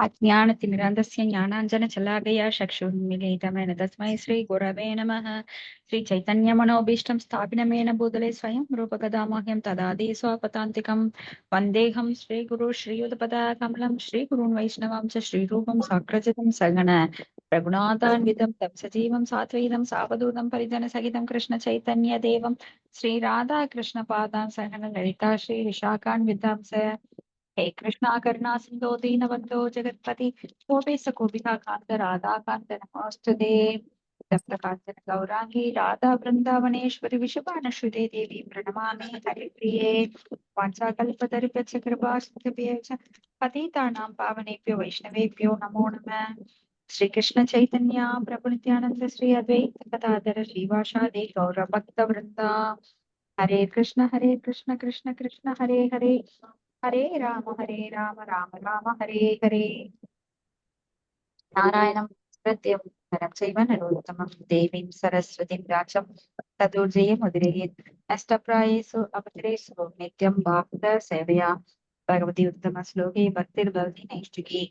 अज्ञानतिमिरान्धस्य ज्ञानाञ्जनशलाकया चक्षुर्मीलितमेन तस्मै श्रीगुरवे नमः। श्रीचैतन्यमनोभीष्टं स्थापिनमेन भूतले स्वयं रूपकदामह्यं तदादि स्वपदान्तिकं वन्देऽहं श्रीगुरु श्रीयुतपदाकमलं श्रीगुरून् वैष्णवां च श्रीरूपं साग्रजतं सगण रघुनाथान्वितं तं सजीवं सात्वैतं सावधूतं परिजनसहितं कृष्णचैतन्यदेवं श्रीराधाकृष्णपादां सगण ललिता श्रीविशाखान्वितां स हे कृष्णा करुणा सिंधो दीनबंधो जगत्पति गोपेश गोपिका कांत राधा कांत नमोस्तुते तप्त कांचन गौरांगी राधा वृंदावनेश्वरी विशुभानुसुते देवी प्रणमामि हरिप्रिये वाञ्छाकल्पतरुभ्यश्च कृपासिन्धुभ्यश्च पतितानां पावनेभ्यो वैष्णवेभ्यो नमो नमः। श्री कृष्ण चैतन्य प्रभु नित्यानंद श्री अद्वैत गदाधर श्रीवासादि गौर भक्त वृंदा हरे कृष्ण कृष्ण कृष्ण हरे हरे हरे राम राम हरे हरे नारायणं सत्यं परं चैव नरोत्तमं देवीं सरस्वतीं व्यासं ततो जयमुदीरयेत् नष्टप्रायेषु अभद्रेषु नित्यं भागवत सेवया भगवती उत्तमश्लोके भक्तिर्भवति नैष्टिकी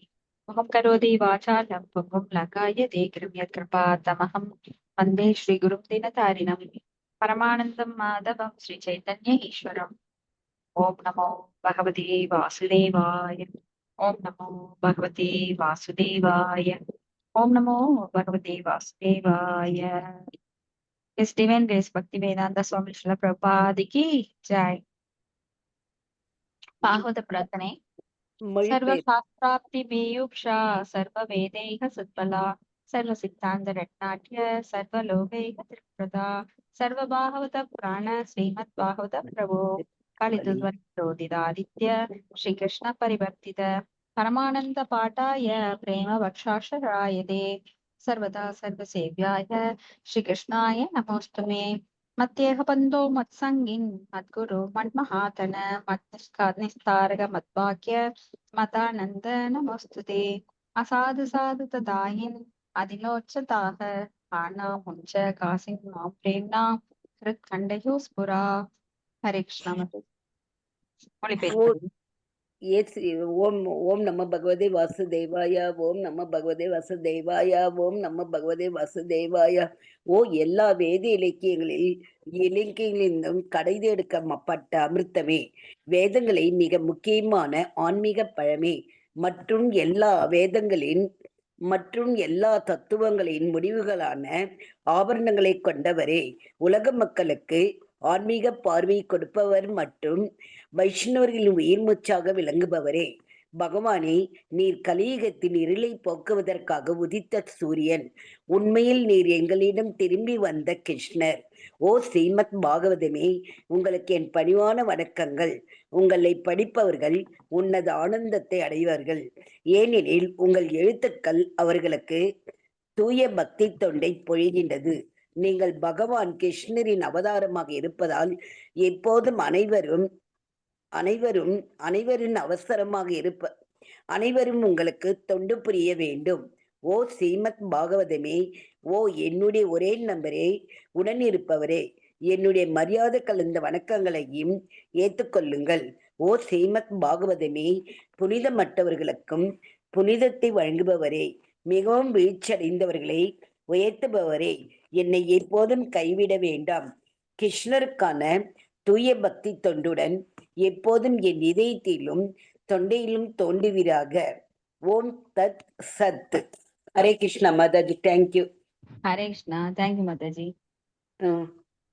मुखं करोति वाचालं पुंगुं लकायते कृपयात्कृपातमहं वन्दे श्रीगुरुं दीनतारिणं परमानन्दं माधवं श्रीचैतन्य ईश्वरम् ओम नमो भगवते वासुदेवाय। ओम नमो भगवते वासुदेवाय। ओम नमो भगवते वासुदेवाय। इस डिवाइन ग्रेस भक्ति वेदांत स्वामी श्रील प्रभुपाद की जय। பாகவத பிரார்த்தனை. சர்வ சாஸ்திராப்தி மேயுக்ஷா சர்வ வேதைக சத்பலா சர்வ சித்தாந்த ரட்நாட்ய சர்வ லோகைக திருப்ரதா சர்வ பாகவத புராண ஸ்ரீமத் பாகவத பிரபு कालिदुर्वोदितादित्य श्री कृष्ण परिवर्तित परमानंद पाठाय प्रेम वक्षाशरायते सर्वदा सर्वसेव्याय श्री कृष्णाय नमोस्तुमे मत्येह बन्धो मत्सङ्गिन् मद्गुरु मन्महातन मत्निस्तारक मद्वाक्य मतानन्द नमोस्तुते असाधु साधु तदाहिन् अधिनोच्चताः आनामुञ्च कासिन् मां प्रेम्णा हृत्खण्डयो स्फुरा. हरे कृष्णा मते ஓம் ஓம் நம பகவதே வாசுதேவாய. ஓம் நம பகவதே வாசுதேவாய. ஓம் நம பகவதே வாசுதேவாய. எல்லா வேத இலக்கியங்களிலும் கடைதெடுக்கப்பட்ட அமிர்தமே, வேதங்களை மிக முக்கியமான ஆன்மீக பழமே மற்றும் எல்லா தத்துவங்களின் முடிவுகளான ஆபரணங்களை கொண்டவரே, உலக மக்களுக்கு ஆன்மீக பார்வை கொடுப்பவர் மற்றும் வைஷ்ணவர்களின் உயிர் மூச்சாக விளங்குபவரே, பகவானே, நீர் கலியுகத்தின் இருளை போக்குவதற்காக உதித்த சூரியன். உண்மையில் நீர் எங்களிடம் திரும்பி வந்த கிருஷ்ணர். ஸ்ரீமத் பாகவதமே, உங்களுக்கு என் பணிவான வணக்கங்கள். உங்களை படிப்பவர்கள் உன்னத ஆனந்தத்தை அடைவார்கள். ஏனெனில் உங்கள் எழுத்துக்கள் அவர்களுக்கு தூய பக்தி தொண்டை பொழிகின்றது. நீங்கள் பகவான் கிருஷ்ணரின் அவதாரமாக இருப்பதால் எப்போதும் அனைவரும் உங்களுக்கு தொண்டு புரிய வேண்டும். ஸ்ரீமத் பாகவதமே, என்னுடைய ஒரே நம்பரே, உடனிருப்பவரே, என்னுடைய மரியாதை கலந்த வணக்கங்களையும் ஏற்றுக்கொள்ளுங்கள். ஸ்ரீமத் பாகவதமே, புனிதமற்றவர்களுக்கும் புனிதத்தை வழங்குபவரே, மிகவும் வீழ்ச்சியடைந்தவர்களை உயர்த்துபவரே, என்னை எப்போதும் கைவிட வேண்டாம். கிருஷ்ணருக்கான தூய பக்தி தொண்டுடன் எப்போதும் என் இதயத்திலும் தொண்டையிலும் தோன்றுவீராக. ஓம் தத் சத். ஹரே கிருஷ்ணா மாதாஜி. தேங்க்யூ. ஹரே கிருஷ்ணா. தேங்க்யூ மாதாஜி.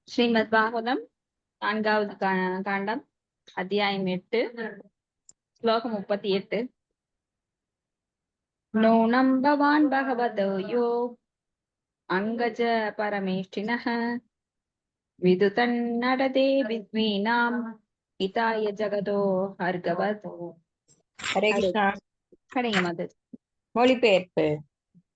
ஸ்ரீமத் பாகவதம் 4வது காண்டம், அத்தியாயம் 8, ஸ்லோகம் 38. நூனம் பவான் பகவதோ யோ அங்கஜ பரமேஷ்டினः விதுதன்னடதே வித்வீனாம் ஹிதாய ஜகதோ ஹர்கவதோ. ஹரே கிருஷ்ணா. கடைங்க மாதாஜி. மொழிபெயர்ப்பு.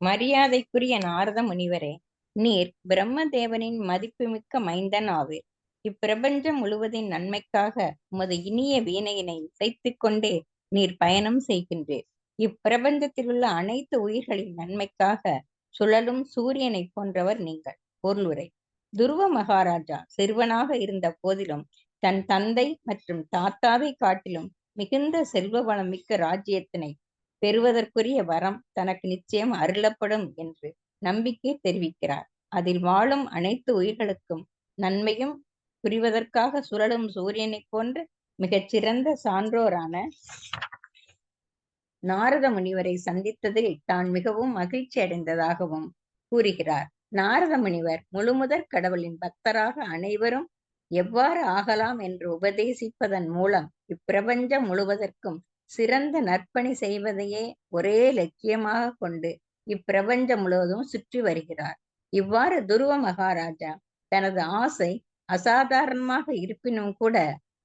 மரியாதைக்குரிய நாரத முனிவரே, நீர் பிரம்மதேவனின் மதிப்புமிக்க மைந்தன் ஆவீர். இப்பிரபஞ்சம் முழுவதின் நன்மைக்காக உமது இனிய வீணையினை இசைத்துக் கொண்டே நீர் பயணம் செய்கின்றீர். இப்பிரபஞ்சத்திலுள்ள அனைத்து உயிர்களின் நன்மைக்காக சுழலும் சூரியனை போன்றவர் நீங்கள். பொருளுரை. துருவ மகாராஜா சிறுவனாக இருந்த போதிலும் தன் தந்தை மற்றும் தாத்தாவை காட்டிலும் மிகுந்த செல்வ வளம் மிக்க ராஜ்யத்தினை பெறுவதற்குரிய வரம் தனக்கு நிச்சயம் அருளப்படும் என்று நம்பிக்கை தெரிவிக்கிறார். அதில் வாழும் அனைத்து உயிர்களுக்கும் நன்மையும் புரிவதற்காக சுழலும் சூரியனைப் போன்ற மிகச்சிறந்த சான்றோரான நாரத முனிவரை சந்தித்ததில் தான் மிகவும் மகிழ்ச்சி அடைந்ததாகவும் கூறுகிறார். நாரத முனிவர் முழுமுதற் கடவுளின் பக்தராக அனைவரும் எவ்வாறு ஆகலாம் என்று உபதேசிப்பதன் மூலம் இப்பிரபஞ்சம் முழுவதற்கும் சிறந்த நற்பணி செய்வதையே ஒரே லட்சியமாக கொண்டு இப்பிரபஞ்சம் முழுவதும் சுற்றி வருகிறார். இவ்வாறு துருவ மகாராஜா தனது ஆசை அசாதாரணமாக இருப்பினும் கூட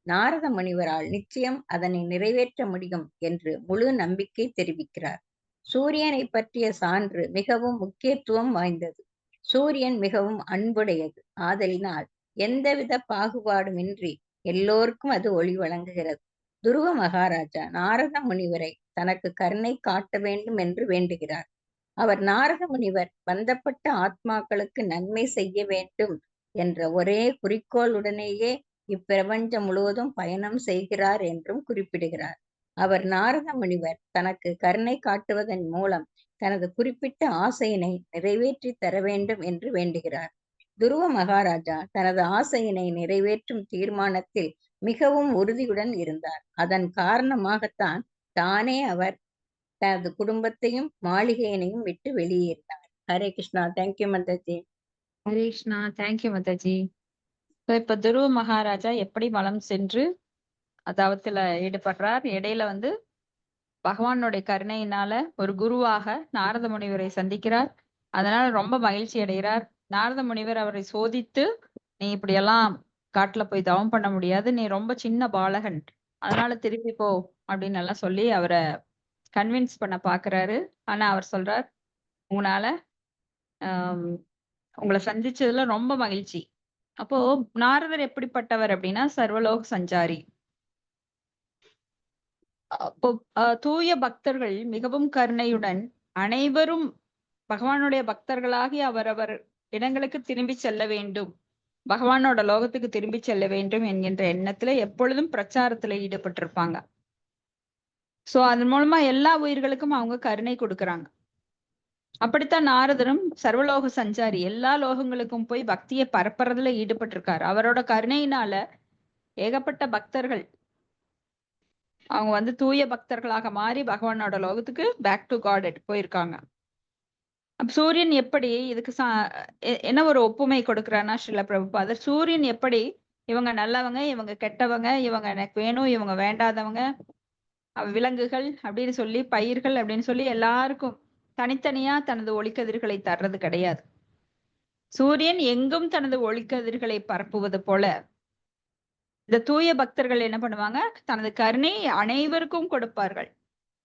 நாரத முனிவரால் நிச்சயம் அதனை நிறைவேற்ற முடியும் என்று முழு நம்பிக்கை தெரிவிக்கிறார். சூரியனை பற்றிய சான்று மிகவும் முக்கியத்துவம் வாய்ந்தது. சூரியன் மிகவும் அன்புடையது. ஆதலினால் எந்தவித பாகுபாடுமின்றி எல்லோருக்கும் அது ஒளி வழங்குகிறது. துருவ மகாராஜா நாரத முனிவரை தனக்கு கருணை காட்ட வேண்டும் என்று வேண்டுகிறார். அவர் நாரத முனிவர் பந்தப்பட்ட ஆத்மாக்களுக்கு நன்மை செய்ய வேண்டும் என்ற ஒரே குறிக்கோளுடனேயே இப்பிரபஞ்சம் முழுவதும் பயணம் செய்கிறார் என்றும் குறிப்பிடுகிறார். அவர் நாரத முனிவர் தனக்கு கருணை காட்டுவதன் மூலம் தனது குறிப்பிட்ட ஆசையினை நிறைவேற்றி தர வேண்டும் என்று வேண்டுகிறார். துருவ மகாராஜா தனது ஆசையினை நிறைவேற்றும் தீர்மானத்தில் மிகவும் உறுதியுடன் இருந்தார். அதன் காரணமாகத்தான் தானே அவர் தனது குடும்பத்தையும் மாளிகையினையும் விட்டு வெளியேறினார். ஹரே கிருஷ்ணா. தேங்க்யூ மாதாஜி. ஹரே கிருஷ்ணா. தேங்க்யூ மாதாஜி. இப்ப துருவ மகாராஜா எப்படி வலம் சென்று தவத்துல ஈடுபடுறார். இடையில வந்து பகவானுடைய கருணையினால ஒரு குருவாக நாரத முனிவரை சந்திக்கிறார். அதனால ரொம்ப மகிழ்ச்சி அடைகிறார். நாரத முனிவர் அவரை சோதித்து, நீ இப்படியெல்லாம் காட்டுல போய் தவம் பண்ண முடியாது, நீ ரொம்ப சின்ன பாலகன், அதனால திருப்பி போ அப்படின்னு எல்லாம் சொல்லி அவரை கன்வின்ஸ் பண்ண பாக்குறாரு. ஆனா அவர் சொல்றார், உங்களால உங்களை சந்திச்சதுல ரொம்ப மகிழ்ச்சி. அப்போ நாரதர் எப்படிப்பட்டவர் அப்படின்னா சர்வலோக சஞ்சாரி. அப்போ தூய பக்தர்கள் மிகவும் கருணையுடன் அனைவரும் பகவானுடைய பக்தர்களாகி அவரவர் இடங்களுக்கு திரும்பி செல்ல வேண்டும், பகவானோட லோகத்துக்கு திரும்பி செல்ல வேண்டும் என்கின்ற எண்ணத்துல எப்பொழுதும் பிரச்சாரத்துல ஈடுபட்டிருப்பாங்க. சோ அதன் மூலமா எல்லா உயிர்களுக்கும் அவங்க கருணை கொடுக்கறாங்க. அப்படித்தான் நாரதரும் சர்வலோக சஞ்சாரி, எல்லா லோகங்களுக்கும் போய் பக்தியை பரப்புறதுல ஈடுபட்டிருக்காரு. அவரோட கருணையினால ஏகப்பட்ட பக்தர்கள் அவங்க வந்து தூய பக்தர்களாக மாறி பகவானோட லோகத்துக்கு பேக் டு காட் போயிருக்காங்க. அப்ப சூரியன் எப்படி இதுக்கு என்ன ஒரு ஒப்புமை கொடுக்கிறான்னா ஸ்ரீல பிரபுபாதர், சூரியன் எப்படி இவங்க நல்லவங்க, இவங்க கெட்டவங்க, இவங்க எனக்கு வேணும், இவங்க வேண்டாதவங்க, விலங்குகள் அப்படின்னு சொல்லி, பயிர்கள் அப்படின்னு சொல்லி எல்லாருக்கும் தனித்தனியா தனது ஒளிக்கதிர்களை தர்றது கிடையாது. சூரியன் எங்கும் தனது ஒளிக்கதிர்களை பரப்புவது போல இந்த தூய பக்தர்கள் என்ன பண்ணுவாங்க, தனது கருணை அனைவருக்கும் கொடுப்பார்கள்.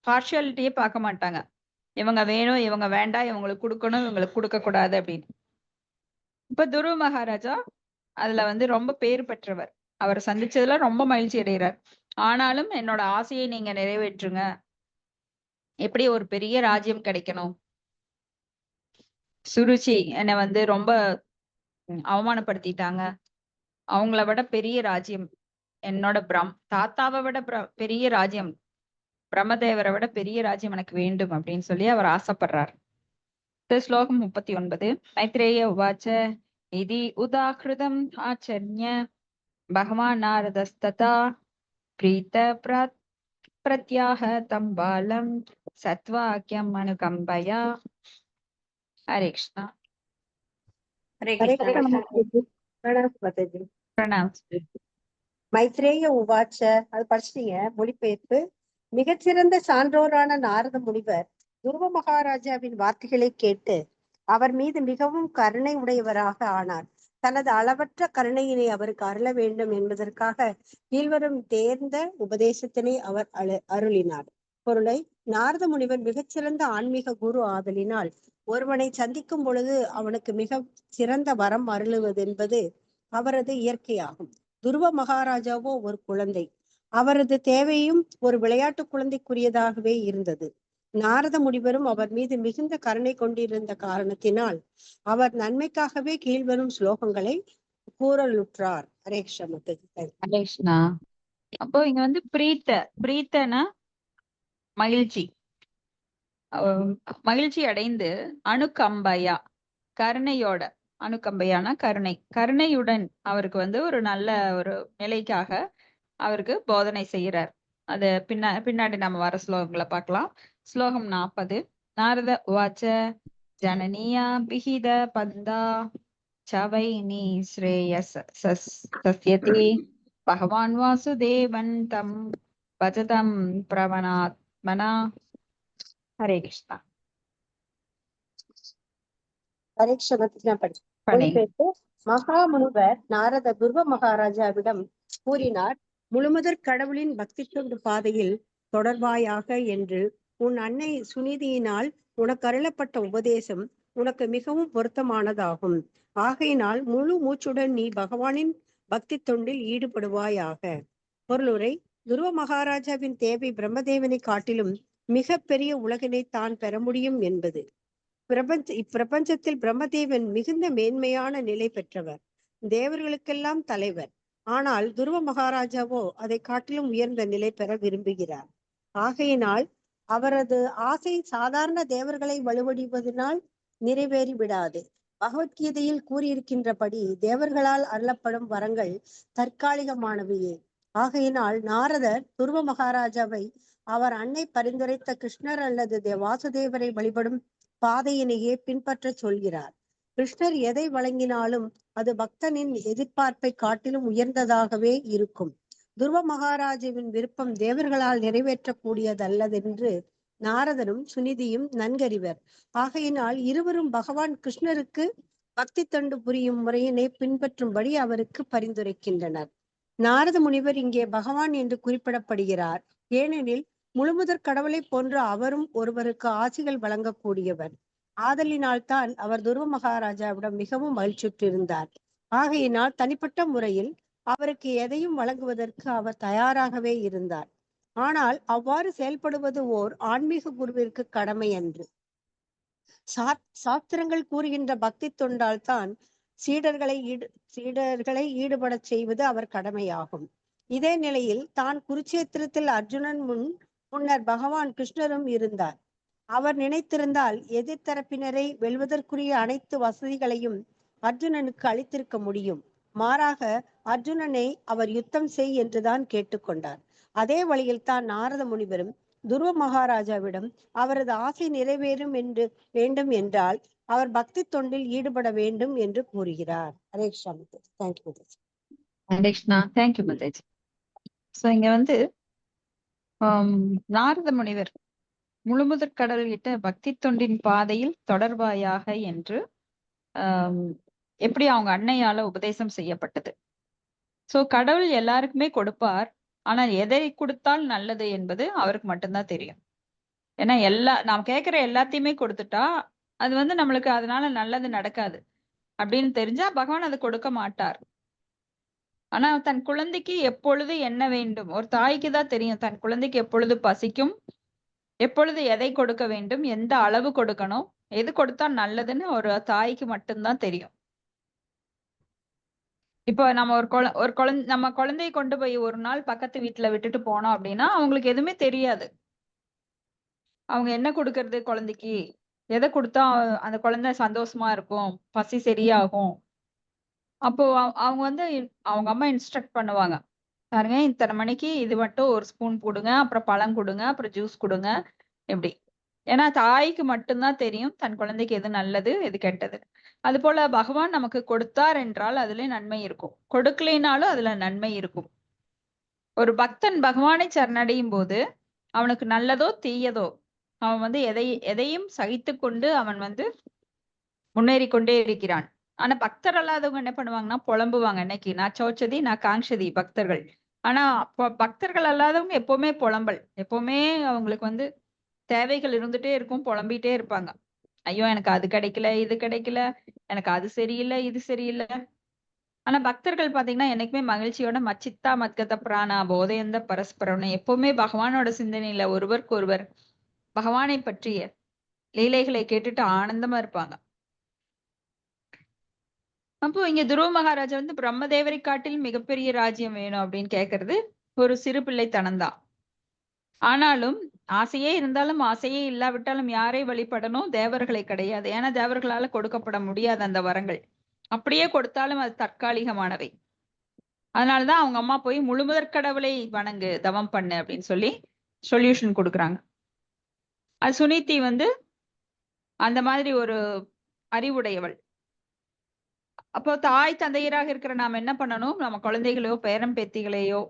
பார்ஷியாலிட்டியே பார்க்க மாட்டாங்க, இவங்க வேணும், இவங்க வேண்டாம், இவங்களுக்கு கொடுக்கணும், இவங்களுக்கு கொடுக்க கூடாது அப்படின்னு. இப்ப துருவ மகாராஜா அதுல வந்து ரொம்ப பேர் பெற்றவர். அவரை சந்திச்சதுல ரொம்ப மகிழ்ச்சி அடைகிறார். ஆனாலும் என்னோட ஆசையை நீங்க நிறைவேற்றுங்க, எப்படி ஒரு பெரிய ராஜ்யம் கிடைக்கணும், சுருச்சி என்னை வந்து ரொம்ப அவமானப்படுத்திட்டாங்க, அவங்கள விட பெரிய ராஜ்யம், என்னோட தாத்தாவை விட பெரிய ராஜ்யம், பிரம்மதேவரை விட பெரிய ராஜ்யம் எனக்கு வேண்டும் அப்படின்னு சொல்லி அவர் ஆசைப்படுறார். ஸ்லோகம் 39. மைத்ரேய உவாச்ச இதி உதாகிருதம் ஆச்சர்ய பகவான் நாரதஸ்ததா பிரீத பிரத்யாக தம் பாலம் சத்வாக்யம் அனுகம்பயா. ஹரே கிருஷ்ணா. ஹரே கிருஷ்ணா. பிரணாம். மைத்ரேய உவாச்ச, அது படிச்சிட்டீங்க, மொழிபெயர்ப்பு. மிகச்சிறந்த சான்றோரான நாரத முனிவர் துருவ மகாராஜாவின் வார்த்தைகளை கேட்டு அவர் மீது மிகவும் கருணை உடையவராக ஆனார். தனது அளவற்ற கருணையினை அவருக்கு அருள வேண்டும் என்பதற்காக கீழ்வரும் தேர்ந்த உபதேசத்தினை அவர் அருளினார். பொருளை, நாரத முனிவர் மிகச்சிறந்த ஆன்மீக குரு ஆதலினால் ஒருவனை சந்திக்கும் பொழுது அவனுக்கு மிக சிறந்த வரம் அருளுவது என்பது அவரது இயற்கையாகும். துருவ மகாராஜாவோ ஒரு குழந்தை. அவரது தேவையும் ஒரு விளையாட்டு குழந்தைக்குரியதாகவே இருந்தது. நாரத முனிவரும் அவர் மீது மிகுந்த கருணை கொண்டிருந்த காரணத்தினால் அவர் நன்மைக்காகவே கீழ்வரும் ஸ்லோகங்களை கூறலுற்றார். ஹரே கிருஷ்ணா. அப்போ இங்க வந்து பிரீத்தனா மகிழ்ச்சி, மகிழ்ச்சி அடைந்து அனுகம்பையா கருணையோட, அனுகம்பையான கருணையுடன் அவருக்கு வந்து ஒரு நல்ல ஒரு நிலைக்காக அவருக்கு போதனை செய்யறார். அது பின்னாடி நம்ம வர ஸ்லோகங்களை பார்க்கலாம். ஸ்லோகம் 40. நாரத உவாச்ச ஜனனியா பிஹித பந்தா சவைனி ஸ்ரேயஸ் சஸ்யதி பகவான் வாசுதேவன் தம் பஜதம் பிரவணாத்மனா. ஹரே கிருஷ்ணா. பரீட்சணத்தை நான் படை மொழிபெயர்த்து மகாமுனிவர் நாரத துருவ மகாராஜாவிடம் கூறினார். முழுமுதற் கடவுளின் பக்தி தொண்டு பாதையில் தொடர்வாயாக என்று உன் அன்னை சுனிதியினால் உனக்கு அருளப்பட்ட உபதேசம் உனக்கு மிகவும் பொருத்தமானதாகும். ஆகையினால் முழு மூச்சுடன் நீ பகவானின் பக்தி தொண்டில் ஈடுபடுவாயாக. பொருளுரை: துருவ மகாராஜாவின் தேவை பிரம்மதேவனை காட்டிலும் மிக பெரிய உலகினை தான் பெற முடியும் என்பது. இப்பிரபஞ்சத்தில் பிரம்மதேவன் மிகுந்த மேன்மையான நிலை பெற்றவர், தேவர்களுக்கெல்லாம் தலைவர். ஆனால் துருவ மகாராஜாவோ அதை காட்டிலும் உயர்ந்த நிலை பெற விரும்புகிறார். ஆகையினால் அவரது ஆசை சாதாரண தேவர்களை வலுவடிவதனால் நிறைவேறி விடாது. பகவத்கீதையில் கூறியிருக்கின்றபடி தேவர்களால் அருளப்படும் வரங்கள் தற்காலிகமானவையே. ஆகையினால் நாரதர் துருவ மகாராஜாவை அவர் அன்னை பரிந்துரைத்த கிருஷ்ணர் அல்லது வாசுதேவரை வழிபடும் பாதையினையே பின்பற்ற சொல்கிறார். கிருஷ்ணர் எதை வழங்கினாலும் அது பக்தனின் எதிர்பார்ப்பை காட்டிலும் உயர்ந்ததாகவே இருக்கும். துருவ மகாராஜாவின் விருப்பம் தேவர்களால் நிறைவேற்றக்கூடியதல்லதென்று நாரதரும் சுனிதியும் நன்கறிவர். ஆகையினால் இருவரும் பகவான் கிருஷ்ணருக்கு பக்தி தொண்டு புரியும் முறையினை பின்பற்றும்படி அவருக்கு பரிந்துரைக்கின்றனர். நாரத முனிவர் இங்கே பகவான் என்று குறிப்பிடப்படுகிறார். ஏனெனில் முழுமுதற் கடவுளை போன்று அவரும் ஒருவருக்கு ஆசிகள் வழங்கக்கூடியவர். ஆதலினால் தான் அவர் துருவ மகாராஜாவிடம் மிகவும் மகிழ்ச்சியுற்றிருந்தார். ஆகையினால் தனிப்பட்ட முறையில் அவருக்கு எதையும் வழங்குவதற்கு அவர் தயாராகவே இருந்தார். ஆனால் அவ்வாறு செயல்படுவது ஓர் ஆன்மீக குருவிற்கு கடமை அன்று. சாஸ்திரங்கள் கூறுகின்ற பக்தி தொண்டால் தான் சீடர்களை ஈடுபட செய்வது அவர் கடமையாகும். இதே நிலையில் தான் குருட்சேத்திரத்தில் அர்ஜுனன் முன்னர் பகவான் கிருஷ்ணரும் இருந்தார். அவர் நினைத்திருந்தால் எதிர்த்தரப்பினரை வெல்வதற்குரிய அனைத்து வசதிகளையும் அர்ஜுனனுக்கு அளித்திருக்க முடியும். மாறாக அர்ஜுனனை அவர் யுத்தம் செய் என்றுதான் கேட்டுக்கொண்டார். அதே வழியில் தான் நாரத முனிவரும் துருவ மகாராஜாவிடம் அவரது ஆசை நிறைவேறும் என்று வேண்டும் என்றால் அவர் பக்தி தொண்டில் ஈடுபட வேண்டும் என்று கூறுகிறார். Hare Krishna. Thank you. Hare Krishna. Thank you Matej. So இங்க வந்து நாரத முனிவர் முழுமுதற் கடவுள் கிட்ட பக்தி தொண்டின் பாதையில் தொடர்பாயாக என்று எப்படி அவங்க அன்னையால உபதேசம் செய்யப்பட்டது. சோ கடவுள் எல்லாருக்குமே கொடுப்பார். ஆனால் எதை கொடுத்தால் நல்லது என்பது அவருக்கு மட்டும்தான் தெரியும். ஏன்னா நாம் கேட்கிற எல்லாத்தையுமே கொடுத்துட்டா அது வந்து நம்மளுக்கு அதனால நல்லது நடக்காது அப்படின்னு தெரிஞ்சா பகவான் அதை கொடுக்க மாட்டார். ஆனா தன் குழந்தைக்கு எப்பொழுது என்ன வேண்டும், ஒரு தாய்க்கு தான் தெரியும் தன் குழந்தைக்கு எப்பொழுது பசிக்கும், எப்பொழுது எதை கொடுக்க வேண்டும், எந்த அளவு கொடுக்கணும், எது கொடுத்தா நல்லதுன்னு ஒரு தாய்க்கு மட்டும்தான் தெரியும். இப்போ நம்ம நம்ம குழந்தைய கொண்டு போய் ஒரு நாள் பக்கத்து வீட்டுல விட்டுட்டு போனோம் அப்படின்னா அவங்களுக்கு எதுவுமே தெரியாது. அவங்க என்ன கொடுக்கறது, குழந்தைக்கு எதை கொடுத்தா அந்த குழந்தை சந்தோஷமா இருக்கும், பசி சரியாகும். அப்போ அவங்க வந்து அவங்க அம்மா இன்ஸ்ட்ரக்ட் பண்ணுவாங்க, பாருங்க இத்தனை மணிக்கு இது மட்டும் ஒரு ஸ்பூன் கொடுங்க, அப்புறம் பழம் கொடுங்க, அப்புறம் ஜூஸ் கொடுங்க, எப்படி. ஏன்னா தாய்க்கு மட்டும்தான் தெரியும் தன் குழந்தைக்கு எது நல்லது எது கெட்டது. அது போல பகவான் நமக்கு கொடுத்தார் என்றால் அதுல நன்மை இருக்கும், கொடுக்கலைனாலும் அதுல நன்மை இருக்கும். ஒரு பக்தன் பகவானை சரணடையும் போது அவனுக்கு நல்லதோ தீயதோ அவன் வந்து எதையும் சகித்து கொண்டு அவன் வந்து முன்னேறி கொண்டே இருக்கிறான். ஆனா பக்தர் அல்லாதவங்க என்ன பண்ணுவாங்கன்னா புலம்புவாங்க, இன்னைக்கு நான் சோச்சதி நான் காங்ஷதி பக்தர்கள். ஆனா பக்தர்கள் அல்லாதவங்க எப்பவுமே புலம்பல், எப்பவுமே அவங்களுக்கு வந்து தேவைகள் இருந்துட்டே இருக்கும், புலம்பிட்டே இருப்பாங்க. ஐயோ எனக்கு அது கிடைக்கல, இது கிடைக்கல, எனக்கு அது சரியில்லை, இது சரியில்லை. ஆனா பக்தர்கள் பாத்தீங்கன்னா என்னைக்குமே மகிழ்ச்சியோட மச்சித்தா மத்கத பிராணா போதையந்த பரஸ்பரம்னு எப்பவுமே பகவானோட சிந்தனையில ஒருவருக்கு ஒருவர் பகவானை பற்றிய லீலைகளை கேட்டுட்டு ஆனந்தமா இருப்பாங்க. அப்போ இங்க துருவ மகாராஜா வந்து பிரம்மதேவரை காட்டில் மிகப்பெரிய ராஜ்யம் வேணும் அப்படின்னு கேட்கறது ஒரு சிறு பிள்ளைத்தனம்தான். ஆனாலும் ஆசையே இருந்தாலும் ஆசையே இல்லாவிட்டாலும் யாரை வழிபடணும்? தேவர்களை கிடையாது. ஏன்னா தேவர்களால கொடுக்கப்பட முடியாது அந்த வரங்கள். அப்படியே கொடுத்தாலும் அது தற்காலிகமானவை. அதனாலதான் அவங்க அம்மா போய் முழுமுதற் கடவுளை வணங்கு, தவம் பண்ணு அப்படின்னு சொல்லி சொல்யூஷன் கொடுக்குறாங்க. அது சுனிதி வந்து அந்த மாதிரி ஒரு அறிவுடையவள். அப்போ தாய் தந்தையராக இருக்கிற நாம் என்ன பண்ணணும்? நம்ம குழந்தைகளையோ பேரம் பேத்திகளையோ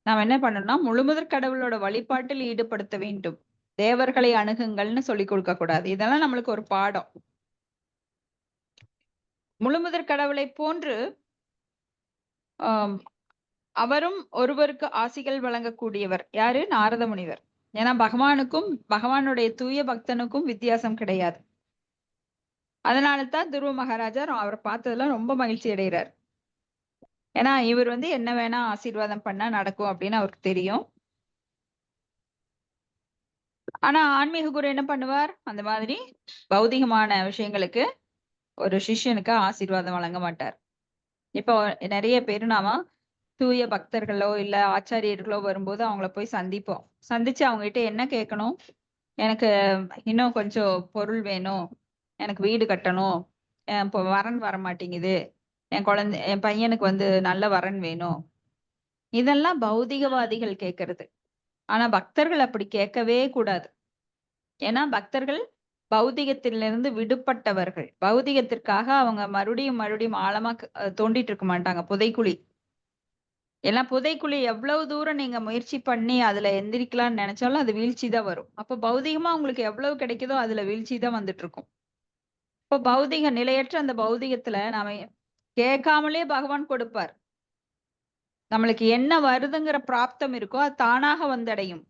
நாம் என்ன பண்ணணும்னா முழுமுதற் கடவுளோட வழிபாட்டில் ஈடுபடுத்த வேண்டும். தேவர்களை அணுகுங்கள்னு சொல்லி கொடுக்க கூடாது. இதெல்லாம் நம்மளுக்கு ஒரு பாடம். முழுமுதற் கடவுளை போன்று அவரும் ஒருவருக்கு ஆசிகள் வழங்கக்கூடியவர். யாரு? நாரத முனிவர். ஏன்னா பகவானுக்கும் பகவானுடைய தூய பக்தனுக்கும் வித்தியாசம் கிடையாது. அதனாலதான் துருவ மகாராஜா அவரை பார்த்ததுல ரொம்ப மகிழ்ச்சி அடைகிறார். ஏன்னா இவர் வந்து என்ன வேணா ஆசீர்வாதம் பண்ணா நடக்கும் அப்படின்னு அவருக்கு தெரியும். ஆனா ஆன்மீக குரு என்ன பண்ணுவார்? அந்த மாதிரி பௌதிகமான விஷயங்களுக்கு ஒரு சிஷ்யனுக்கு ஆசீர்வாதம் வழங்க மாட்டார். இப்போ நிறைய பேரு நாம தூய பக்தர்களோ இல்ல ஆச்சாரியர்களோ வரும்போது அவங்கள போய் சந்திப்போம். சந்திச்சு அவங்க கிட்ட என்ன கேட்கணும்? எனக்கு இன்னும் கொஞ்சம் பொருள் வேணும், எனக்கு வீடு கட்டணும், இப்போ வரன் வர மாட்டேங்குது, என் பையனுக்கு வந்து நல்ல வரன் வேணும். இதெல்லாம் பௌதிகவாதிகள் கேட்கறது. ஆனா பக்தர்கள் அப்படி கேட்கவே கூடாது. ஏன்னா பக்தர்கள் பௌதிகத்திலிருந்து விடுபட்டவர்கள். பௌதிகத்திற்காக அவங்க மறுபடியும் மறுபடியும் ஆழமா தோண்டிட்டு இருக்க மாட்டாங்க. புதைக்குழி. எல்லாம் புதைக்குழி எவ்வளவு தூரம் நீங்க முயற்சி பண்ணி அதுல எந்திரிக்கலாம்னு நினைச்சாலும் அது வீழ்ச்சி தான் வரும். அப்ப பௌதிகமா உங்களுக்கு எவ்வளவு கிடைக்குதோ அதுல வீழ்ச்சி தான் வந்துட்டு இருக்கும். இப்போ பௌதிக நிலையற்ற அந்த பௌதிகத்துல நாம கேட்காமலே பகவான் கொடுப்பார். நம்மளுக்கு என்ன வருதுங்கிற பிராப்தம் இருக்கோ அது தானாக வந்தடையும்.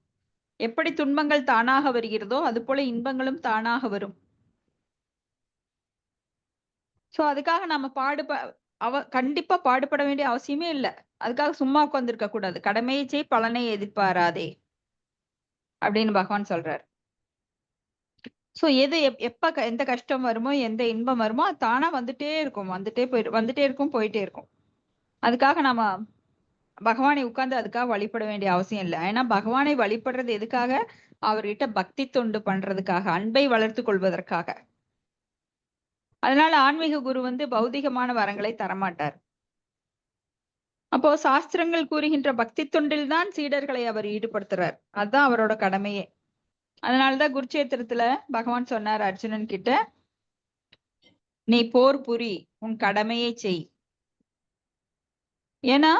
எப்படி துன்பங்கள் தானாக வருகிறதோ அது போல இன்பங்களும் தானாக வரும். சோ அதுக்காக நம்ம கண்டிப்பா பாடுபட வேண்டிய அவசியமே இல்லை. அதுக்காக சும்மா உட்கார்ந்திருக்க கூடாது. கடமையை செய், பலனை எதிர்பாராதே அப்படின்னு பகவான் சொல்றார். சோ எது எப்ப எந்த கஷ்டம் வருமோ எந்த இன்பம் வருமோ அது தானா வந்துட்டே இருக்கும். வந்துட்டே இருக்கும், போயிட்டே இருக்கும். அதுக்காக நாம பகவானை உட்கார்ந்து அதுக்காக வழிபட வேண்டிய அவசியம் இல்லை. ஏன்னா பகவானை வழிபடுறது எதுக்காக? அவர்கிட்ட பக்தி தொண்டு பண்றதுக்காக, அன்பை வளர்த்து கொள்வதற்காக. அதனால ஆன்மீக குரு வந்து பௌதிகமான வரங்களை தரமாட்டார். அப்போ சாஸ்திரங்கள் கூறுகின்ற பக்தி தொண்டில் தான் சீடர்களை அவர் ஈடுபடுத்துறார். அதுதான் அவரோட கடமையே. அதனாலதான் குருட்சேத்திரத்துல பகவான் சொன்னார் அர்ஜுனன் கிட்ட, நீ போர் புரி, உன் கடமையை செய். ஏன்னா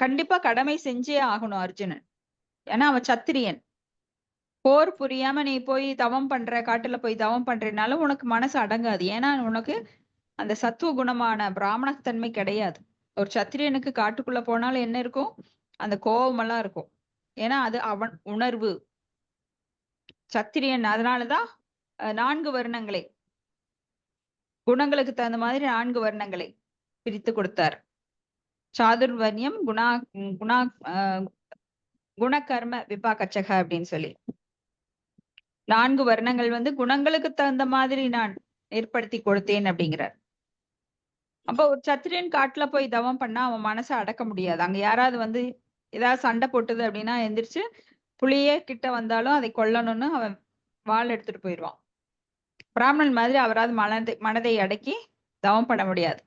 கண்டிப்பா கடமை செஞ்சே ஆகணும் அர்ஜுனன். ஏன்னா அவன் சத்திரியன். போர் புரியாம நீ போய் தவம் பண்ற, காட்டுல போய் தவம் பண்றதுனால உனக்கு மனசு அடங்காது. ஏன்னா உனக்கு அந்த சத்துவ குணமான பிராமணத்தன்மை கிடையாது. ஒரு சத்திரியனுக்கு காட்டுக்குள்ள போனாலும் என்ன இருக்கும்? அந்த கோபமெல்லாம் இருக்கும். ஏன்னா அது அவன் உணர்வு. சத்திரியன். அதனாலதான் 4 வர்ணங்களை, குணங்களுக்கு தகுந்த மாதிரி 4 வர்ணங்களை பிரித்து கொடுத்தார். சாதுர்வர்ணியம், குணகர்ம விபாகச்சக அப்படின்னு சொல்லி 4 வர்ணங்கள் வந்து குணங்களுக்கு தகுந்த மாதிரி நான் ஏற்படுத்தி கொடுத்தேன் அப்படிங்கிறார். அப்ப ஒரு சத்திரியன் காட்டுல போய் தவம் பண்ணா அவன் மனசை அடக்க முடியாது. அங்க யாராவது வந்து ஏதாவது சண்டை போட்டுது அப்படின்னா எந்திரிச்சு புலியே கிட்ட வந்தாலும் அதை கொல்லணும்னு அவன் வாள் எடுத்துட்டு போயிடுவான். பிராமணன் மாதிரி அவராது மனதை அடக்கி தவம் பண்ண முடியாது.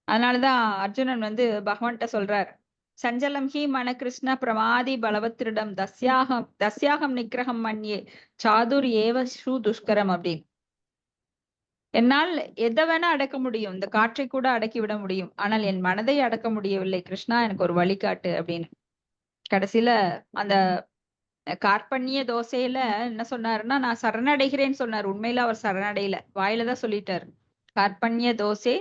அதனாலதான் அர்ஜுனன் வந்து பகவான்கிட்ட சொல்றார், சஞ்சலம் ஹி மன கிருஷ்ண பிரமாதி பலவத்திரிடம் தஸ்யாகம் நிக்கிரகம் மன்யே சாதுர் ஏவ ஸ்ரூ துஷ்கரம் அப்படின்னு. என்னால் எதை வேணா அடக்க முடியும், இந்த காற்றை கூட அடக்கி விட முடியும், ஆனால் என் மனதை அடக்க முடியவில்லை கிருஷ்ணா, எனக்கு ஒரு வழிகாட்டு அப்படின்னு. கடைசியில அந்த கார்பண்ய தோசையில என்ன சொன்னாருன்னா, நான் சரணடைகிறேன்னு சொன்னார். உண்மையில அவர் சரணடையில, வாயிலதான் சொல்லிட்டாரு. கார்பண்ய தோசை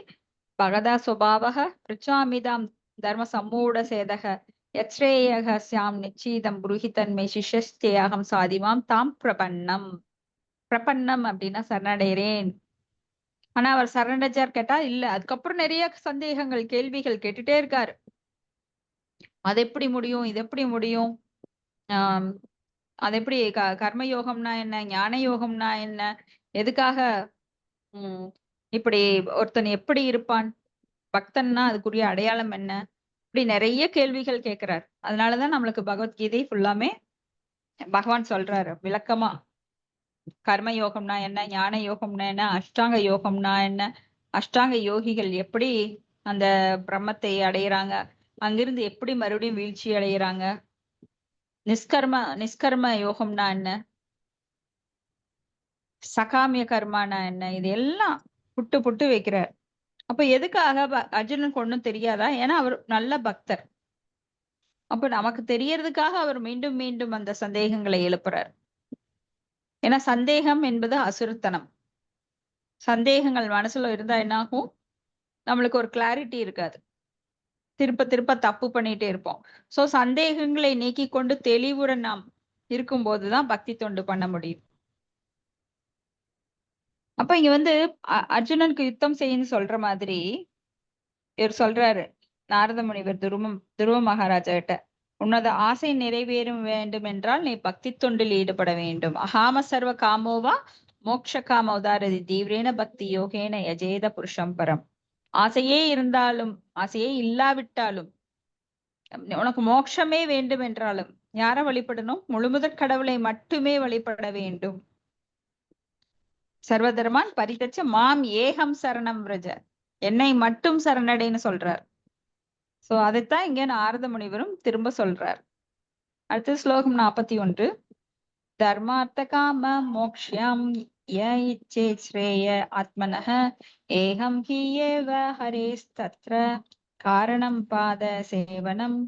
பகதா சுபாவக பிரிச்சாமிதாம் தர்ம சம்மூட சேதக யச்ரேயக சியாம் நிச்சீதம் புருஹிதன்மை சிஷ்யஸ்தேயாகம் சாதிமாம் தாம் பிரபன்னம் அப்படின்னா சரணடைகிறேன். ஆனா அவர் சரணடைஞ்சார் கேட்டா இல்ல. அதுக்கப்புறம் நிறைய சந்தேகங்கள், கேள்விகள் கேட்டுட்டே இருக்காரு. அது எப்படி முடியும், இது எப்படி முடியும், அது எப்படி கர்ம யோகம்னா என்ன, ஞான யோகம்னா என்ன, எதுக்காக இப்படி ஒருத்தன் எப்படி இருப்பான், பக்தன்னா அதுக்குரிய அடையாளம் என்ன, இப்படி நிறைய கேள்விகள் கேட்கிறார். அதனாலதான் நம்மளுக்கு பகவத்கீதை ஃபுல்லாமே பகவான் சொல்றாரு விளக்கமா. கர்ம யோகம்னா என்ன, ஞான யோகம்னா என்ன, அஷ்டாங்க யோகம்னா என்ன, அஷ்டாங்க யோகிகள் எப்படி அந்த பிரம்மத்தை அடையிறாங்க, அங்கிருந்து எப்படி மறுபடியும் வீழ்ச்சி அடையிறாங்க, நிஷ்கர்ம யோகம்னா என்ன, சகாமிய கர்மானா என்ன, இது எல்லாம் புட்டு புட்டு வைக்கிறார். அப்ப எதுக்காக அர்ஜுனனுக்கு ஒண்ணும் தெரியாதா? ஏன்னா அவர் நல்ல பக்தர். அப்ப நமக்கு தெரியறதுக்காக அவர் மீண்டும் மீண்டும் அந்த சந்தேகங்களை எழுப்புறார். ஏன்னா சந்தேகம் என்பது அசுரத்தனம். சந்தேகங்கள் மனசுல இருந்தா என்ன ஆகும்? நம்மளுக்கு ஒரு கிளாரிட்டி இருக்காது. திருப்ப திருப்ப தப்பு பண்ணிட்டே இருப்போம். சோ சந்தேகங்களை நீக்கி கொண்டு தெளிவுடன் நாம் இருக்கும்போதுதான் பக்தி தொண்டு பண்ண முடியும். அப்ப இங்க வந்து அர்ஜுனனுக்கு யுத்தம் செய்யன்னு சொல்ற மாதிரி இவர் சொல்றாரு நாரத முனிவர் துருவ மகாராஜா கிட்ட, உன்னது ஆசை நிறைவேறும் வேண்டும் என்றால் நீ பக்தி தொண்டில் ஈடுபட வேண்டும். அகாம சர்வ காமோவா மோக்ஷ காம உதாரதி தீவிரேன பக்தி யோகேன யஜேத புருஷம் பரம். ஆசையே இருந்தாலும் ஆசையே இல்லாவிட்டாலும் உனக்கு மோட்சமே வேண்டும் என்றாலும் யாரை வழிபடணும்? முழுமுதற் கடவுளை மட்டுமே வழிபட வேண்டும். சர்வதர்மான் பரிதச்ச மாம் ஏகம் சரணம் விரஜ, என்னை மட்டும் சரணடைன்னு சொல்றார். சோ அதைத்தான் இங்க நாரத முனிவரும் திரும்ப சொல்றார். அடுத்த ஸ்லோகம் 41. தர்மார்த்த காம மோக்ஷ்யம் ய இச்சே ஸ்ரேய ஆத்மனஹ ஏகம் ஹி ஏவ ஹரேஸ்தத்ர காரணம் பாத சேவனம்.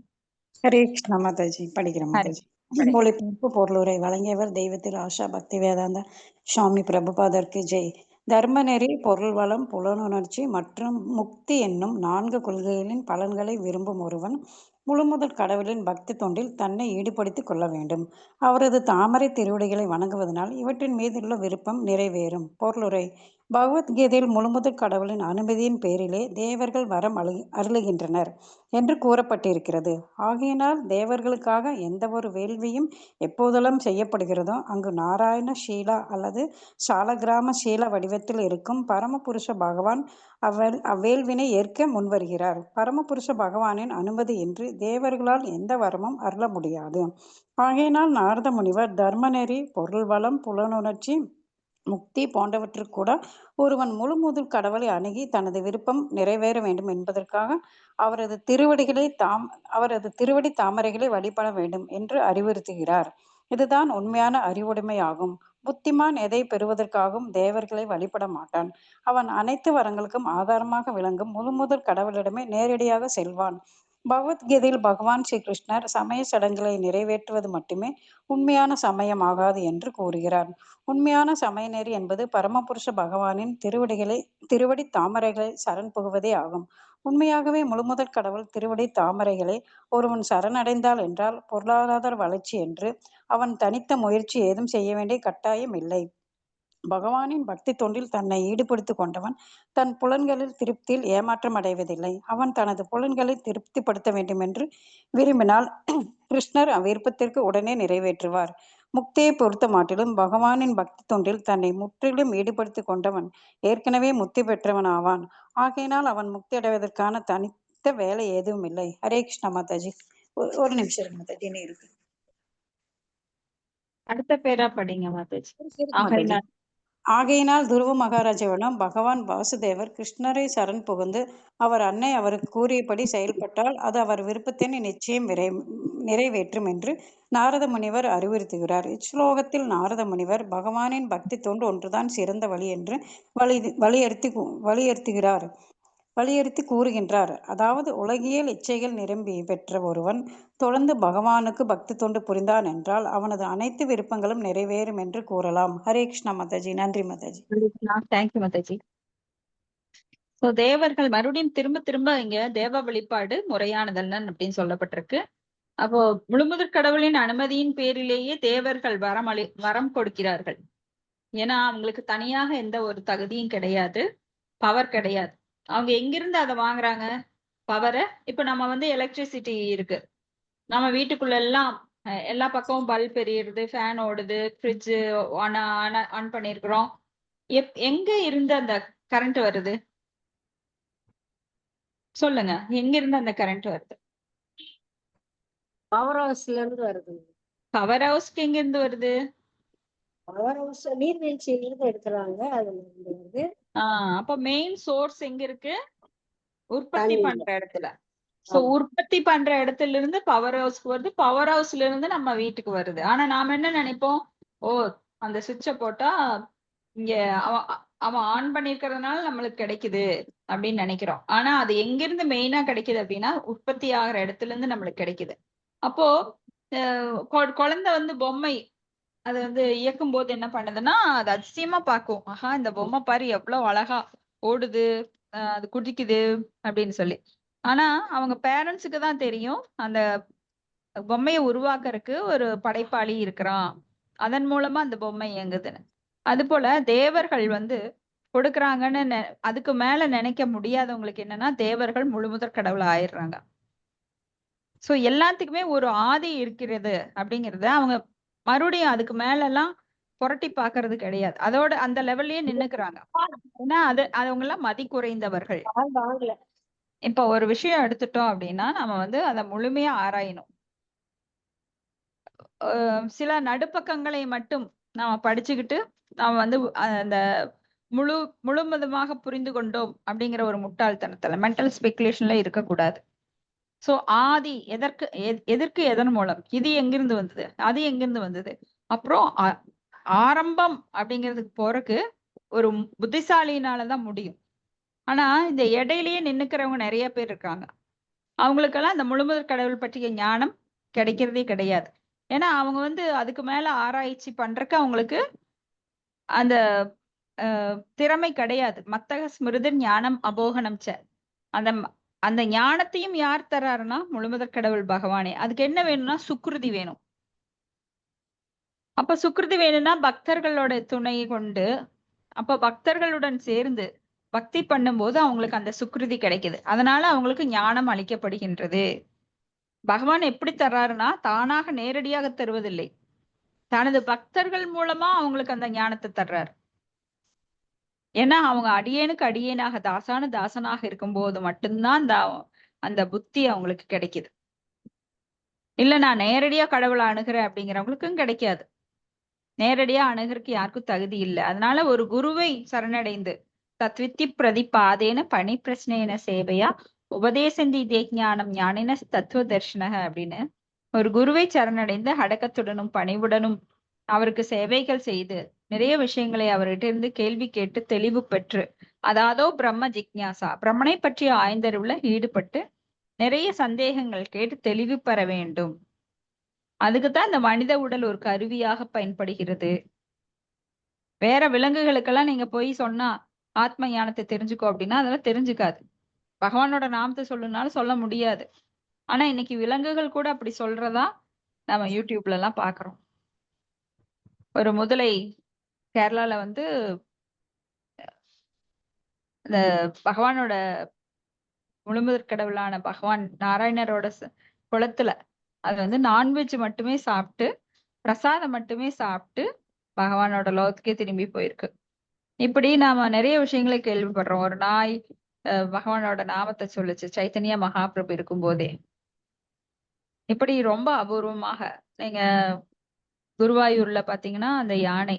ஹரே கிருஷ்ணா மாதாஜி. படிக்கிறேன் மாதாஜி. மொழிபெயர்ப்பு பொருளுரை வழங்கியவர் தெய்வத்தில் ஆஷா பக்தி வேதாந்த சுவாமி பிரபுபாதருக்கு ஜெய். தர்ம நெறி, பொருள் வளம், புலனுணர்ச்சி மற்றும் முக்தி என்னும் 4 கொள்கைகளின் பலன்களை விரும்பும் ஒருவன் முழுமுதற் கடவுளின் பக்தி தொண்டில் தன்னை ஈடுபடுத்திக் கொள்ள வேண்டும். அவரது தாமரை திருவடிகளை வணங்குவதனால் இவற்றின் மீதுள்ள விருப்பம் நிறைவேறும். பொருளுரை பகவத்கீதையில் முழுமுதற் கடவுளின் அனுமதியின் பேரிலே தேவர்கள் வரம் அருளுகின்றனர் என்று கூறப்பட்டிருக்கிறது. ஆகையினால் தேவர்களுக்காக எந்த ஒரு வேள்வியும் எப்போதெல்லாம் செய்யப்படுகிறதோ அங்கு நாராயண ஷீலா அல்லது சாலக்கிராம ஷீல வடிவத்தில் இருக்கும் பரமபுருஷ பகவான் அவ்வேள்வினை ஏற்க முன்வருகிறார். பரமபுருஷ பகவானின் அனுமதி இன்றி தேவர்களால் எந்த வரமும் அருள முடியாது. ஆகையினால் நாரத முனிவர் தர்மநெறி, பொருள் வளம், புலனுணர்ச்சி, முக்தி போன்றவற்றுக்கூட ஒருவன் முழுமுதற் கடவுளை அணுகி தனது விருப்பம் நிறைவேற வேண்டும் என்பதற்காக அவரது திருவடி தாமரைகளை வழிபட வேண்டும் என்று அறிவுறுத்துகிறார். இதுதான் உண்மையான அறிவுடைமையாகும். புத்திமான் எதை பெறுவதற்காகவும் தேவர்களை வழிபட மாட்டான். அவன் அனைத்து வரங்களுக்கும் ஆதாரமாக விளங்கும் முழுமுதற் கடவுளிடமே நேரடியாக செல்வான். பகவத்கீதையில் பகவான் ஸ்ரீ கிருஷ்ணர் சமய சடங்குகளை நிறைவேற்றுவது மட்டுமே உண்மையான சமயமாகாது என்று கூறுகிறார். உண்மையான சமய நெறி என்பது பரமபுருஷ பகவானின் திருவடி தாமரைகளை சரண் புகுவதே ஆகும். உண்மையாகவே முழுமுதற் கடவுள் திருவடி தாமரைகளை ஒருவன் சரணடைந்தால் என்றால் பொருளாதார வளர்ச்சி என்று அவன் தனித்த முயற்சி ஏதும் செய்ய வேண்டிய கட்டாயம் இல்லை. பகவானின் பக்தி தொண்டில் தன்னை ஈடுபடுத்திக் கொண்டவன் தன் புலன்களில் திருப்தியில் ஏமாற்றம் அடைவதில்லை. அவன் தனது புலன்களை திருப்திப்படுத்த வேண்டும் என்று விரும்பினால் கிருஷ்ணர் அவ்விருப்பத்திற்கு உடனே நிறைவேற்றுவார். முக்தியை பொறுத்த மாட்டிலும் பகவானின் பக்தி தொண்டில் தன்னை முற்றிலும் ஈடுபடுத்திக் கொண்டவன் ஏற்கனவே முக்தி பெற்றவன் ஆவான். ஆகையினால் அவன் முக்தி அடைவதற்கான தனித்த வேலை எதுவும் இல்லை. ஹரே கிருஷ்ணா மாதாஜி. ஒரு நிமிஷம் மாதாஜி இருக்கு. அடுத்த பேரா படிங்க மாதாஜி. ஆகையினால் துருவ மகாராஜாவிடம் பகவான் வாசுதேவர் கிருஷ்ணரை சரண் புகுந்து அவர் அன்னை அவருக்கு கூறியபடி செயல்பட்டால் அது அவர் விருப்பத்தினை நிச்சயம் நிறைவேற்றும் என்று நாரத முனிவர் அறிவுறுத்துகிறார். இச்லோகத்தில் நாரத முனிவர் பகவானின் பக்தி தொண்டு ஒன்றுதான் சிறந்த வழி என்று வலியுறுத்தி கூறுகின்றார். அதாவது உலகியல் இச்சைகள் நிரம்பி பெற்ற ஒருவன் தொடர்ந்து பகவானுக்கு பக்தி தொண்டு புரிந்தான் என்றால் அவனது அனைத்து விருப்பங்களும் நிறைவேறும் என்று கூறலாம். ஹரே கிருஷ்ணா மாதாஜி. நன்றி மாதாஜி. தேங்க்யூ மாதாஜி. சோ தேவர்கள் மறுபடியும் திரும்ப திரும்ப இங்க தேவ வழிபாடு முறையானதல்ல அப்படின்னு சொல்லப்பட்டிருக்கு. அப்போ முழுமுதற் கடவுளின் அனுமதியின் பேரிலேயே தேவர்கள் வரம் கொடுக்கிறார்கள். ஏன்னா அவங்களுக்கு தனியாக எந்த ஒரு தகுதியும் கிடையாது, பவர் கிடையாது. அவங்க எங்கிருந்து அதை வாங்குறாங்க பவரை? இப்ப நம்ம வந்து எலக்ட்ரிசிட்டி இருக்கு, நம்ம வீட்டுக்குள்ள எல்லாம் எல்லா பக்கமும் பல்ப் எரியுது, ஃபேன் ஓடுது, ஃப்ரிட்ஜ் ஆன் பண்ணிருக்கிறோம். எங்க இருந்து அந்த கரண்ட் வருது சொல்லுங்க? எங்க இருந்து அந்த கரண்ட் வருது? பவர் ஹவுஸ்ல இருந்து வருது. பவர் ஹவுஸ்க்கு எங்க இருந்து வருது? பவர் ஹவுஸ் நீர்வீழ்ச்சியில இருந்து எடுக்கிறாங்க, அதுல இருந்து வருது. அப்ப மெயின் சோர்ஸ் எங்க இருக்கு? உற்பத்தி தண்ணியில. பண்ற இடத்துல. சோ ஆமா. உற்பத்தி பண்ற இடத்துல இருந்து பவர் ஹவுஸ்க்கு வருது, பவர் ஹவுஸ்ல இருந்து நம்ம வீட்டுக்கு வருது. ஆனா நாம என்ன நினைப்போம், ஓ அந்த சுவிட்ச போட்டா இங்க அவன் அவன் ஆன் பண்ணிருக்கிறதுனால நம்மளுக்கு கிடைக்குது அப்படின்னு நினைக்கிறோம். ஆனா அது எங்க இருந்து மெயினா கிடைக்குது அப்படின்னா, உற்பத்தி ஆகிற இடத்துல இருந்து நம்மளுக்கு கிடைக்குது. அப்போ குழந்தை வந்து பொம்மை அது வந்து இயக்கும் போது என்ன பண்ணுதுன்னா, அது அதிசயமா பார்க்கும். ஆஹா இந்த பொம்மை பாரு எவ்வளவு அழகா ஓடுது, அது குதிக்குது அப்படின்னு சொல்லி. ஆனா அவங்க பேரண்ட்ஸுக்கு தான் தெரியும் அந்த பொம்மையை உருவாக்குறதுக்கு ஒரு படைப்பாளி இருக்கிறான், அதன் மூலமா அந்த பொம்மை இயங்குதுன்னு. அது போல தேவர்கள் வந்து கொடுக்குறாங்கன்னு அதுக்கு மேல நினைக்க முடியாதவங்களுக்கு என்னன்னா, தேவர்கள் முழுமுதற் கடவுள் ஆயிடுறாங்க. சோ எல்லாத்துக்குமே ஒரு ஆதி இருக்கிறது அப்படிங்கறத அவங்க மறுபடியும் அதுக்கு மேல எல்லாம் புரட்டி பாக்குறது கிடையாது. அதோட அந்த லெவல்லயே நின்னுக்குறாங்க. ஏன்னா அது அவங்க எல்லாம் மதி குறைந்தவர்கள். பால் வாங்கல. இப்ப ஒரு விஷயம் எடுத்துட்டோம் அப்படின்னா நம்ம வந்து அதை முழுமையா ஆராயணும். சில நடுப்பக்கங்களை மட்டும் நாம படிச்சுக்கிட்டு நாம வந்து அந்த முழுவதுமாக புரிந்து கொண்டோம் அப்படிங்கிற ஒரு முட்டாள்தனத்துல மென்டல் ஸ்பெகுலேஷன்ல இருக்கக்கூடாது. சோ ஆதி எதற்கு எதன் மூலம் இது எங்கிருந்து வந்தது, அது எங்கிருந்து வந்தது, அப்புறம் ஆரம்பம் அப்படிங்கிறதுக்கு போறதுக்கு ஒரு புத்திசாலினாலதான் முடியும். ஆனா இந்த இடையிலேயே நின்னுக்கிறவங்க நிறைய பேர் இருக்காங்க. அவங்களுக்கெல்லாம் இந்த முழுமுதற் கடவுள் பற்றிய ஞானம் கிடைக்கிறதே கிடையாது. ஏன்னா அவங்க வந்து அதுக்கு மேல ஆராய்ச்சி பண்றதுக்கு அவங்களுக்கு அந்த திறமை கிடையாது. மத்தக ஸ்மிருதி ஞானம் அபோகனம் அந்த அந்த ஞானத்தையும் யார் தர்றாருன்னா முழுமுதற் கடவுள் பகவானே. அதுக்கு என்ன வேணும்னா சுக்ருதி வேணும். அப்ப சுக்ருதி வேணும்னா பக்தர்களோட துணை கொண்டு, அப்ப பக்தர்களுடன் சேர்ந்து பக்தி பண்ணும்போது அவங்களுக்கு அந்த சுக்ருதி கிடைக்குது. அதனால அவங்களுக்கு ஞானம் அளிக்கப்படுகின்றது. பகவான் எப்படி தர்றாருன்னா தானாக நேரடியாக தருவதில்லை, தனது பக்தர்கள் மூலமா அவங்களுக்கு அந்த ஞானத்தை தர்றாரு. ஏன்னா அவங்க அடியேனுக்கு அடியேனாக தாசானு தாசனாக இருக்கும்போது மட்டும்தான் அந்த புத்தி அவங்களுக்கு கிடைக்குது. இல்ல நான் நேரடியா கடவுளை அணுகிறேன் அப்படிங்கிறவங்களுக்கும் கிடைக்காது. நேரடியா அணுகிறதுக்கு யாருக்கும் தகுதி இல்லை. அதனால ஒரு குருவை சரணடைந்து தத்வித்தி பிரதிபாதேன பணி பிரச்சனைன சேவையா உபதேசந்தி தேஜானம் ஞானின தத்துவ தர்ஷனக அப்படின்னு ஒரு குருவை சரணடைந்து அடக்கத்துடனும் பணிவுடனும் அவருக்கு சேவைகள் செய்து நிறைய விஷயங்களை அவர்கிட்ட இருந்து கேள்வி கேட்டு தெளிவு பெற்று, அதாதோ பிரம்ம ஜிக்ஞாசா பிரம்மனை பற்றிய ஆய்ந்தறிவுல ஈடுபட்டு நிறைய சந்தேகங்கள் கேட்டு தெளிவு பெற வேண்டும். அதுக்குத்தான் இந்த மனித உடல் ஒரு கருவியாக பயன்படுகிறது. வேற விலங்குகளுக்கெல்லாம் நீங்க போய் சொன்னா ஆத்ம ஞானத்தை தெரிஞ்சுக்கோ அப்படின்னா அதெல்லாம் தெரிஞ்சுக்காது. பகவானோட நாமத்தை சொல்லுனாலும் சொல்ல முடியாது. ஆனா இன்னைக்கு விலங்குகள் கூட அப்படி சொல்றதா நம்ம யூடியூப்ல எல்லாம் பாக்குறோம். ஒரு முதலை கேரளால வந்து இந்த பகவானோட முழுமுதற் கடவுளான பகவான் நாராயணரோட குளத்துல அது வந்து நான்வெஜ் மட்டுமே சாப்பிட்டு பிரசாதம் மட்டுமே சாப்பிட்டு பகவானோட லோகத்துக்கே திரும்பி போயிருக்கு. இப்படி நாம நிறைய விஷயங்களை கேள்விப்படுறோம். ஒரு நாய் பகவானோட நாமத்தை சொல்லுச்சு சைத்தன்ய மகாபிரபு இருக்கும் போதே. இப்படி ரொம்ப அபூர்வமாக நீங்க குருவாயூர்ல பாத்தீங்கன்னா அந்த யானை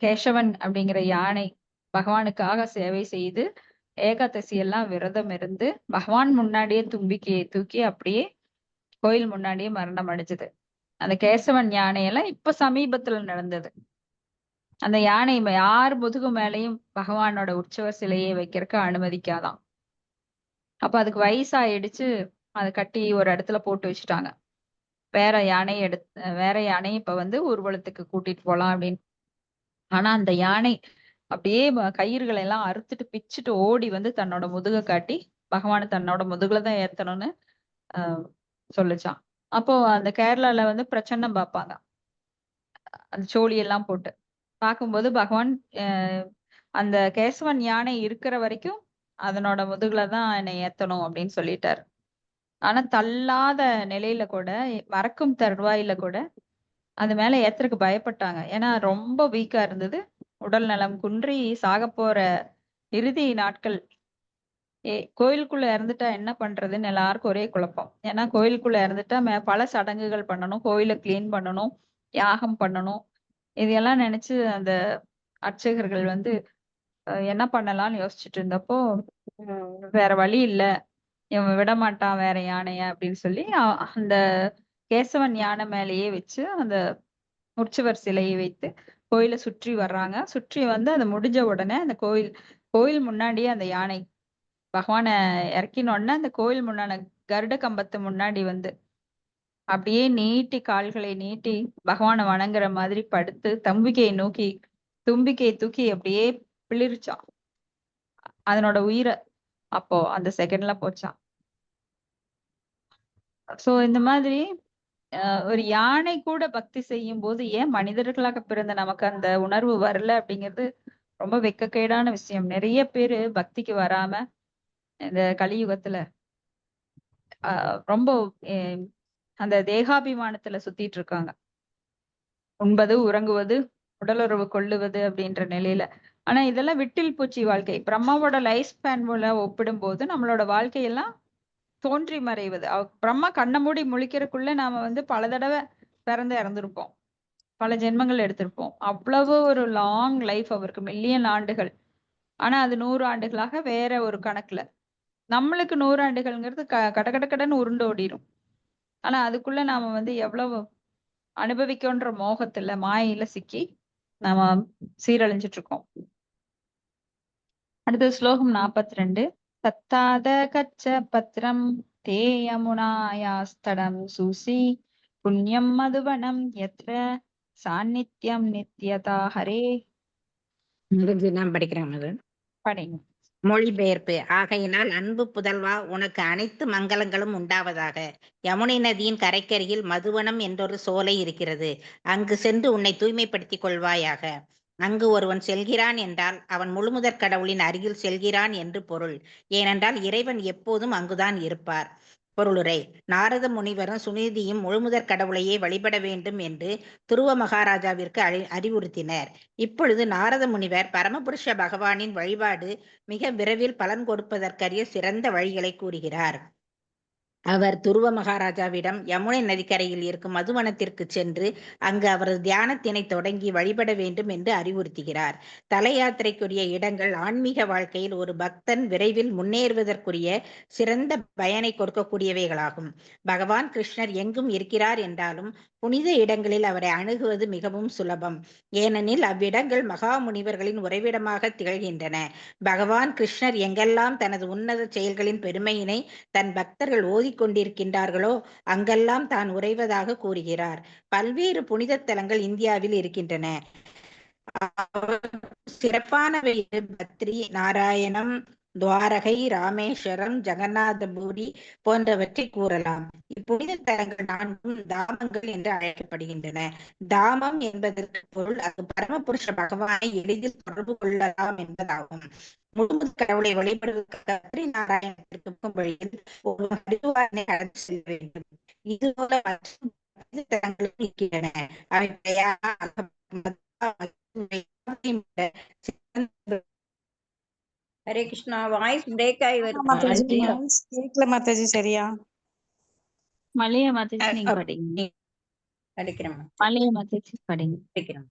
கேசவன் அப்படிங்கிற யானை பகவானுக்காக சேவை செய்து ஏகாதசி எல்லாம் விரதம் இருந்து பகவான் முன்னாடியே தும்பிக்கையை தூக்கி அப்படியே கோயில் முன்னாடியே மரணம் அடைஞ்சது. அந்த கேசவன் யானையெல்லாம் இப்ப சமீபத்துல நடந்தது. அந்த யானை யார் முதுகு மேலையும் பகவானோட உற்சவ சிலையை வைக்கிறதுக்கு அனுமதிக்காதான். அப்ப அதுக்கு வயசாயிடுச்சு, அதை கட்டி ஒரு இடத்துல போட்டு வச்சுட்டாங்க. வேற யானையை இப்ப வந்து ஊர்வலத்துக்கு கூட்டிட்டு போலாம் அப்படின்னு. ஆனா அந்த யானை அப்படியே கயிறுகளை எல்லாம் அறுத்துட்டு பிச்சுட்டு ஓடி வந்து தன்னோட முதுகை காட்டி பகவானை தன்னோட முதுகுல தான் ஏத்தணும்னு சொல்லுச்சான். அப்போ அந்த கேரளால வந்து பிரச்சன்னம் பார்ப்பாங்க, அந்த சோழி எல்லாம் போட்டு பார்க்கும்போது பகவான் அந்த கேசவன் யானை இருக்கிற வரைக்கும் அதனோட முதுகுல தான் என்னை ஏத்தணும் அப்படின்னு சொல்லிட்டாரு. ஆனா தள்ளாத நிலையில கூட மறக்கும் தருவாயில கூட அது மேல ஏத்துறதுக்கு பயப்பட்டாங்க. ஏன்னா ரொம்ப வீக்கா இருந்தது, உடல் நலம் குன்றி சாக போற இறுதி நாட்கள் கோயிலுக்குள்ள இறந்துட்டா என்ன பண்றதுன்னு எல்லாருக்கும் ஒரே குழப்பம். ஏன்னா கோயிலுக்குள்ள இறந்துட்டா பல சடங்குகள் பண்ணணும், கோயிலை கிளீன் பண்ணணும், யாகம் பண்ணணும். இதையெல்லாம் நினைச்சு அந்த அர்ச்சகர்கள் வந்து என்ன பண்ணலாம்னு யோசிச்சுட்டு இருந்தப்போ வேற வழி இல்ல, இவன் விட மாட்டான் வேற யானைய அப்படின்னு சொல்லி அந்த கேசவன் யானை மேலேயே வச்சு அந்த உற்சவர் சிலையை வைத்து கோயிலை சுற்றி வர்றாங்க. சுற்றி வந்து அது முடிஞ்ச உடனே அந்த கோயில் முன்னாடியே அந்த யானை பகவானை இறக்கினோடனே அந்த கோயில் முன்னாடி கருட கம்பத்து முன்னாடி வந்து அப்படியே நீட்டி கால்களை நீட்டி பகவானை வணங்குற மாதிரி படுத்து தும்பிக்கையை தூக்கி அப்படியே பிளிரிச்சான். அதனோட உயிரை அப்போ அந்த செகண்ட்ல போச்சான். சோ இந்த மாதிரி ஒரு யானை கூட பக்தி செய்யும் போது ஏன் மனிதர்களாக பிறந்த நமக்கு அந்த உணர்வு வரல அப்படிங்கிறது ரொம்ப வெக்கக்கேடான விஷயம். நிறைய பேரு பக்திக்கு வராம இந்த கலியுகத்துல ரொம்ப அந்த தேகாபிமானத்துல சுத்திட்டு இருக்காங்க. உண்பது, உறங்குவது, உடலுறவு கொள்ளுவது அப்படின்ற நிலையில. ஆனா இதெல்லாம் விட்டில் பூச்சி வாழ்க்கை. பிரம்மாவோட லைஃப் ஸ்பேன் போல ஒப்பிடும் போது நம்மளோட வாழ்க்கையெல்லாம் தோன்றி மறைவது. பிரம்மா கண்ணை மூடி முழிக்கிறதுக்குள்ள நாம வந்து பல தடவை பிறந்து இறந்திருப்போம், பல ஜென்மங்கள் எடுத்திருப்போம். அவ்வளவு ஒரு லாங் லைஃப் அவருக்கு, மில்லியன் ஆண்டுகள். ஆனா அது 100 ஆண்டுகளாக வேற ஒரு கணக்குல. நம்மளுக்கு 100 ஆண்டுகள்ங்கிறது கட கட கடன்னு உருண்டு ஓடிரும். ஆனா அதுக்குள்ள நாம வந்து எவ்வளவு அனுபவிக்கோன்ற மோகத்துல மாயையில சிக்கி நாம சீரழிஞ்சிட்டு இருக்கோம். அடுத்த ஸ்லோகம் 42. சத்தாத கச்ச பத்ரம் தே யமுனாயாஸ்தடம் சூசி புண்ணியம் மதுவனம் யத்ர சாநித்யம் நித்யதா ஹரே. நான் படிக்கிறேன். அது படிங்க. மொழிபெயர்ப்பு. ஆகையினால் அன்பு புதல்வா, உனக்கு அனைத்து மங்களங்களும் உண்டாவதாக. யமுனை நதியின் கரைக்கருகில் மதுவனம் என்றொரு சோலை இருக்கிறது. அங்கு சென்று உன்னை தூய்மைப்படுத்திக் கொள்வாயாக. அங்கு ஒருவன் செல்கிறான் என்றால் அவன் முழுமுதற் கடவுளின் அருகில் செல்கிறான் என்று பொருள். ஏனென்றால் இறைவன் எப்போதும் அங்குதான் இருப்பார். பொருளுரை. நாரத முனிவரும் சுனிதியும் முழுமுதற் கடவுளையே வழிபட வேண்டும் என்று துருவ மகாராஜாவிற்கு அறிவுறுத்தினர். இப்பொழுது நாரத முனிவர் பரமபுருஷ பகவானின் வழிபாடு மிக விரைவில் பலன் கொடுப்பதற்கரிய சிறந்த வழிகளை கூறுகிறார். அவர் துருவ மகாராஜாவிடம் யமுனை நதிக்கரையில் இருக்கும் மதுவனத்திற்கு சென்று அங்கு அவரது தியானத்தினை தொடங்கி வழிபட வேண்டும் என்று அறிவுறுத்துகிறார். தல யாத்திரைக்குரிய இடங்கள் ஆன்மீக வாழ்க்கையில் ஒரு பக்தன் விரைவில் முன்னேறுவதற்குரிய சிறந்த பயனை கொடுக்கக்கூடியவைகளாகும். பகவான் கிருஷ்ணர் எங்கும் இருக்கிறார் என்றாலும் புனித இடங்களில் அவரை அணுகுவது மிகவும் சுலபம். ஏனெனில் அவ்விடங்கள் மகா முனிவர்களின் உறைவிடமாக திகழ்கின்றன. பகவான் கிருஷ்ணர் எங்கெல்லாம் தனது உன்னத செயல்களின் பெருமையினை தன் பக்தர்கள் ஓதிக்கொண்டிருக்கின்றார்களோ அங்கெல்லாம் தான் உறைவதாக கூறுகிறார். பல்வேறு புனித தலங்கள் இந்தியாவில் இருக்கின்றன. சிறப்பானவை பத்ரி, நாராயணம், துவாரகை, ராமேஸ்வரம், ஜெகநாதபுரி போன்றவற்றை கூறலாம். இப்புனித தலங்கள் நான்கும் தாமங்கள் என்று அழைக்கப்படுகின்றன. தாமம் என்பதற்கு பொருள் அது பரமபுருஷ பகவானை எளிதில் தொடர்பு கொள்ளலாம் என்பதாகும். முழுமுதற் கடவுளை வழிபடுவதற்கு பத்ரி நாராயணத்திற்கு வழியில் ஒரு ஹரிதுவாரனை கடந்து செல்ல வேண்டும். இதுபோல மற்ற தலங்களும் இருக்கின்றன. அவை ஹரே கிருஷ்ணா. வாய்ஸ் பிரேக் ஆகி வருது. கேட்கல மாதாஜி சரியா? மலைய மாதாஜி நீங்க படிங்க. படிக்கிறேன். மலைய மாதாஜி படிங்க. படிக்கிறேன்.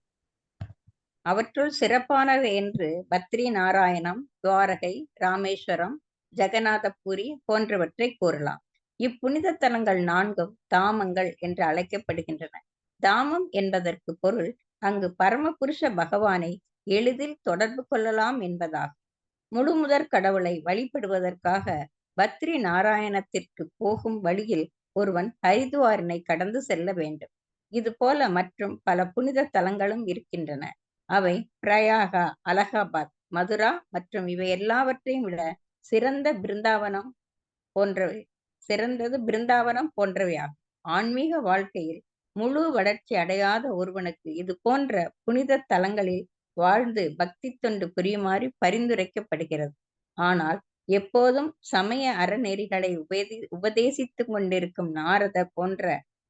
அவற்றுள் சிறப்பானவை என்று பத்ரி நாராயணம், துவாரகை, ராமேஸ்வரம், ஜெகநாதபுரி போன்றவற்றை கூறலாம். இப்புனித தலங்கள் நான்கும் தாமங்கள் என்று அழைக்கப்படுகின்றன. தாமம் என்பதற்கு பொருள் அங்கு பரமபுருஷ பகவானை எளிதில் தொடர்பு கொள்ளலாம் என்பதாகும். முழுமுதற் கடவுளை வழிபடுவதற்காக பத்ரி நாராயணத்திற்கு போகும் வழியில் ஒருவன் ஹரிதுவாரினை கடந்து செல்ல வேண்டும். இது போல மற்றும் பல புனித தலங்களும் இருக்கின்றன. அவை பிரயாகா, அலகாபாத், மதுரா மற்றும் இவை எல்லாவற்றையும் விட சிறந்தது பிருந்தாவனம் போன்றவையாகும். ஆன்மீக வாழ்க்கையில் முழு வளர்ச்சி அடையாத ஒருவனுக்கு இது போன்ற புனித தலங்களில் வாழ்ந்து பக்தி தொண்டு புரியுமாறு பரிந்துரைக்கப்படுகிறது. ஆனால் எப்போதும் சமய அறநெறிகளை உபதேசித்து கொண்டிருக்கும் நாரத போன்ற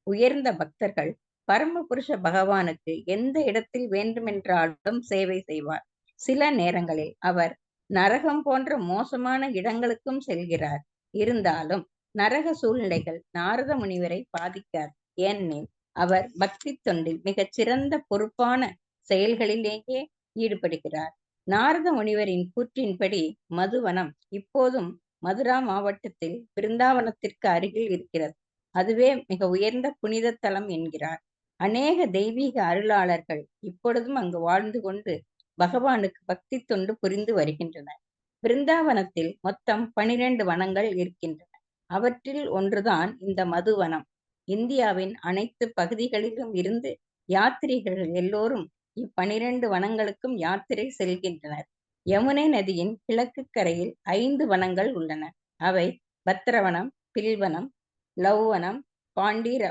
உயர்ந்த பக்தர்கள் பரமபுருஷ பகவானுக்கு எந்த இடத்தில் வேண்டுமென்றாலும் சேவை செய்வார். சில நேரங்களில் அவர் நரகம் போன்ற மோசமான இடங்களுக்கும் செல்கிறார். இருந்தாலும் நரக சூழ்நிலைகள் நாரத முனிவரை பாதிக்காது. ஏனெனில் அவர் பக்தி தொண்டில் மிகச் சிறந்த பொறுப்பான செயல்களிலேயே ஈடுபடுகிறார். நாரத முனிவரின் கூற்றின்படி மதுவனம் இப்போதும் மதுரா மாவட்டத்தில் பிருந்தாவனத்திற்கு அருகில் இருக்கிறது. அதுவே மிக உயர்ந்த புனித தலம் என்கிறார். அநேக தெய்வீக அருளாளர்கள் இப்பொழுதும் அங்கு வாழ்ந்து கொண்டு பகவானுக்கு பக்தி தொண்டு புரிந்து வருகின்றனர். பிருந்தாவனத்தில் மொத்தம் 12 வனங்கள் இருக்கின்றன. அவற்றில் ஒன்றுதான் இந்த மதுவனம். இந்தியாவின் அனைத்து பகுதிகளிலும் இருந்து யாத்திரிகர்கள் எல்லோரும் இ12 வனங்களுக்கும் யாத்திரை செல்கின்றனர். யமுனை நதியின் கிழக்கு கரையில் 5 வனங்கள் உள்ளன. அவை பத்ரவனம், பில்வனம், லௌவனம், பாண்டீர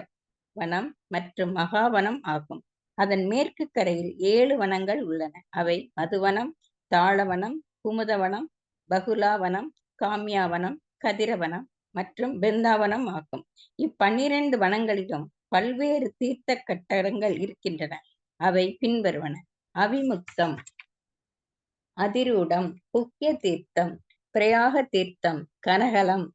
வனம் மற்றும் மகாவனம் ஆகும். அதன் மேற்கு கரையில் 7 வனங்கள் உள்ளன. அவை மதுவனம், தாளவனம், குமுதவனம், பகுலாவனம், காமியாவனம், கதிரவனம் மற்றும் பிருந்தாவனம் ஆகும். இ12 வனங்களிலும் பல்வேறு தீர்த்த கட்டடங்கள் இருக்கின்றன. அவை பின்வருவன: அவிமுக்தம், அதிரூடம், புக்கிய தீர்த்தம், பிரயாக தீர்த்தம், கனகலம்,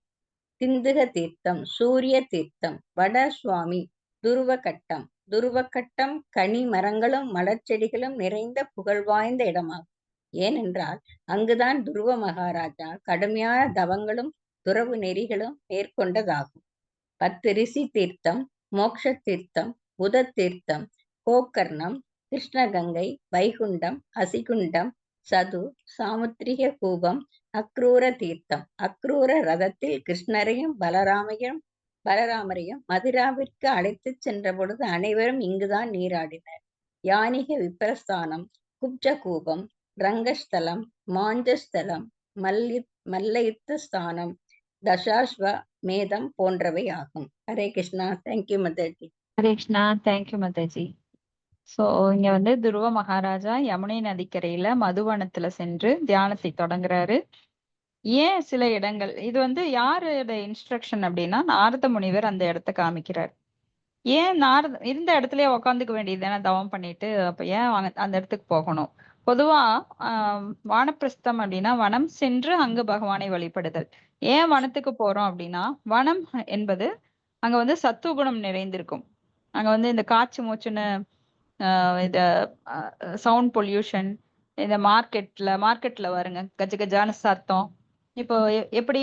திந்துக தீர்த்தம், சூரிய தீர்த்தம், வடசுவாமி, துருவகட்டம். துருவகட்டம் கனி மரங்களும் மலர்ச்செடிகளும் நிறைந்த புகழ்வாய்ந்த இடமாகும். ஏனென்றால் அங்குதான் துருவ மகாராஜா கடுமையான தவங்களும் துறவு நெறிகளும் மேற்கொண்டதாகும். 10 ரிஷி தீர்த்தம், மோக்ஷ தீர்த்தம், புத தீர்த்தம், கோகர்ணம், கிருஷ்ணகங்கை, வைகுண்டம், அசிகுண்டம், சது, சாமுத்திரிக கூபம், அக்ரூர தீர்த்தம். அக்ரூர ரதத்தில் கிருஷ்ணரையும் பலராமரையும் மதுராவிற்கு அழைத்து சென்ற பொழுது அனைவரும் இங்குதான் நீராடினர். யானிக விப்ரஸ்தானம், குப்ஜ கூபம், ரங்கஸ்தலம், மாஞ்சஸ்தலம், மல்லயுத்த ஸ்தானம், தசாஸ்வ மேதம் போன்றவை ஆகும். ஹரே கிருஷ்ணா. தேங்க்யூ மதர்ஜி. ஹரே கிருஷ்ணா. தேங்க்யூ மாதாஜி. சோ இங்க வந்து துருவ மகாராஜா யமுனை நதிக்கரையில மதுவனத்துல சென்று தியானத்தை தொடங்குறாரு. ஏன் சில இடங்கள் இது வந்து யாரோட இன்ஸ்ட்ரக்ஷன் அப்படின்னா நாரத முனிவர் அந்த இடத்த காமிக்கிறார். ஏன் இருந்த இடத்துலயே உக்காந்துக்க வேண்டியது தானே தவம் பண்ணிட்டு, அப்ப ஏன் அந்த இடத்துக்கு போகணும்? பொதுவா வானப்பிரஸ்தம் அப்படின்னா வனம் சென்று அங்கு பகவானை வழிபடுதல். ஏன் வனத்துக்கு போறோம் அப்படின்னா வனம் என்பது அங்க வந்து சத்துவகுணம் நிறைந்திருக்கும். அங்க வந்து இந்த காற்று மூச்சுன்னு இந்த சவுண்ட் பொல்யூஷன், இந்த மார்க்கெட்ல வருங்க கஜ கஜான சத்தம். இப்போ எப்படி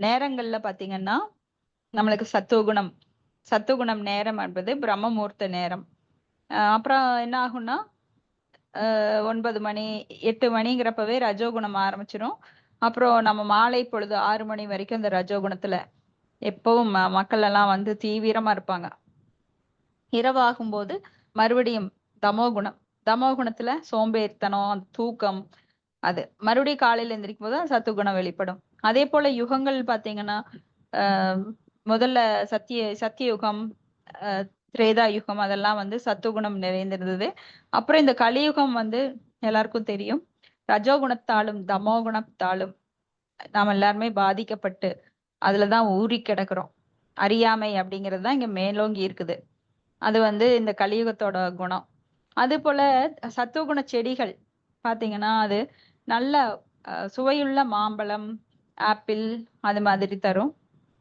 நேரங்கள்ல பாத்தீங்கன்னா நம்மளுக்கு சத்துவகுணம் நேரம் என்பது பிரம்ம முகூர்த்த நேரம். அப்புறம் என்ன ஆகும்னா 9 மணி 8 மணிங்கிறப்பவே ரஜோகுணம் ஆரம்பிச்சிடும். அப்புறம் நம்ம மாலை பொழுது 6 மணி வரைக்கும் இந்த ரஜோகுணத்துல எப்பவும் மக்கள் எல்லாம் வந்து தீவிரமா இருப்பாங்க. இரவாகும்போது மறுபடியும் தமோகுணத்துல சோம்பேறித்தனம், தூக்கம், அது மறுபடியும் காலையில எந்திரிக்கும் போது சத்துவகுணம் வெளிப்படும். அதே போல யுகங்கள் பாத்தீங்கன்னா முதல்ல சத்தியுகம், திரேதா யுகம், அதெல்லாம் வந்து சத்துவகுணம் நிறைந்திருந்தது. அப்புறம் இந்த கலியுகம் வந்து எல்லாருக்கும் தெரியும், ரஜோகுணத்தாலும் தமோகுணத்தாலும் நாம எல்லாருமே பாதிக்கப்பட்டு அதுலதான் ஊறி கிடக்குறோம். அறியாமை அப்படிங்கிறது தான் இங்க மேலோங்கி இருக்குது. அது வந்து இந்த கலியுகத்தோட குணம். அது போல சத்துவகுண செடிகள் பாத்தீங்கன்னா அது நல்ல சுவையுள்ள மாம்பழம், ஆப்பிள் அது மாதிரி தரும்.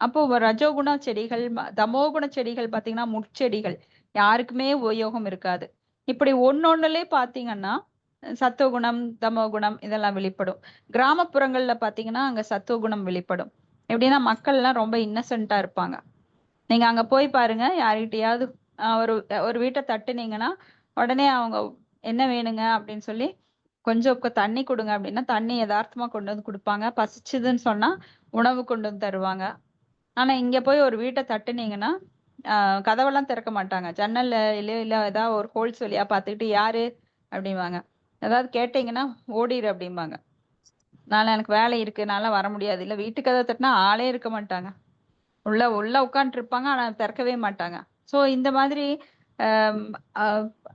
அப்போ ரஜோகுண செடிகள், தமோகுண செடிகள் பாத்தீங்கன்னா முட்செடிகள், யாருக்குமே உபயோகம் இருக்காது. இப்படி ஒன்னொன்னுலே பாத்தீங்கன்னா சத்துவகுணம், தமோகுணம் இதெல்லாம் வெளிப்படும். கிராமப்புறங்கள்ல பாத்தீங்கன்னா அங்க சத்துவகுணம் வெளிப்படும். எப்படின்னா மக்கள் எல்லாம் ரொம்ப இன்னசென்ட்டா இருப்பாங்க. நீங்க அங்க போய் பாருங்க, யார்கிட்டயாவது ஒரு வீட்டை தட்டுனீங்கன்னா உடனே அவங்க என்ன வேணுங்க அப்படின்னு சொல்லி கொஞ்சம் தண்ணி கொடுங்க அப்படின்னா தண்ணி யதார்த்தமா கொண்டு வந்து கொடுப்பாங்க. பசிச்சுதுன்னு சொன்னா உணவு கொண்டு வந்து தருவாங்க. ஆனா இங்க போய் ஒரு வீட்டை தட்டுனீங்கன்னா கதவெல்லாம் திறக்க மாட்டாங்க. ஜன்னல்ல இல்ல ஏதாவது ஒரு ஹோல்ஸ் வழியா பார்த்துக்கிட்டு யாரு அப்படிம்பாங்க. ஏதாவது கேட்டீங்கன்னா ஓடிரு அப்படிம்பாங்க. எனக்கு வேலை இருக்கு, என்னால வர முடியாது. இல்ல வீட்டு கதவை தட்டினா ஆளே இருக்க மாட்டாங்க. உள்ள உட்காந்துட்டு இருப்பாங்க, ஆனா திறக்கவே மாட்டாங்க. சோ இந்த மாதிரி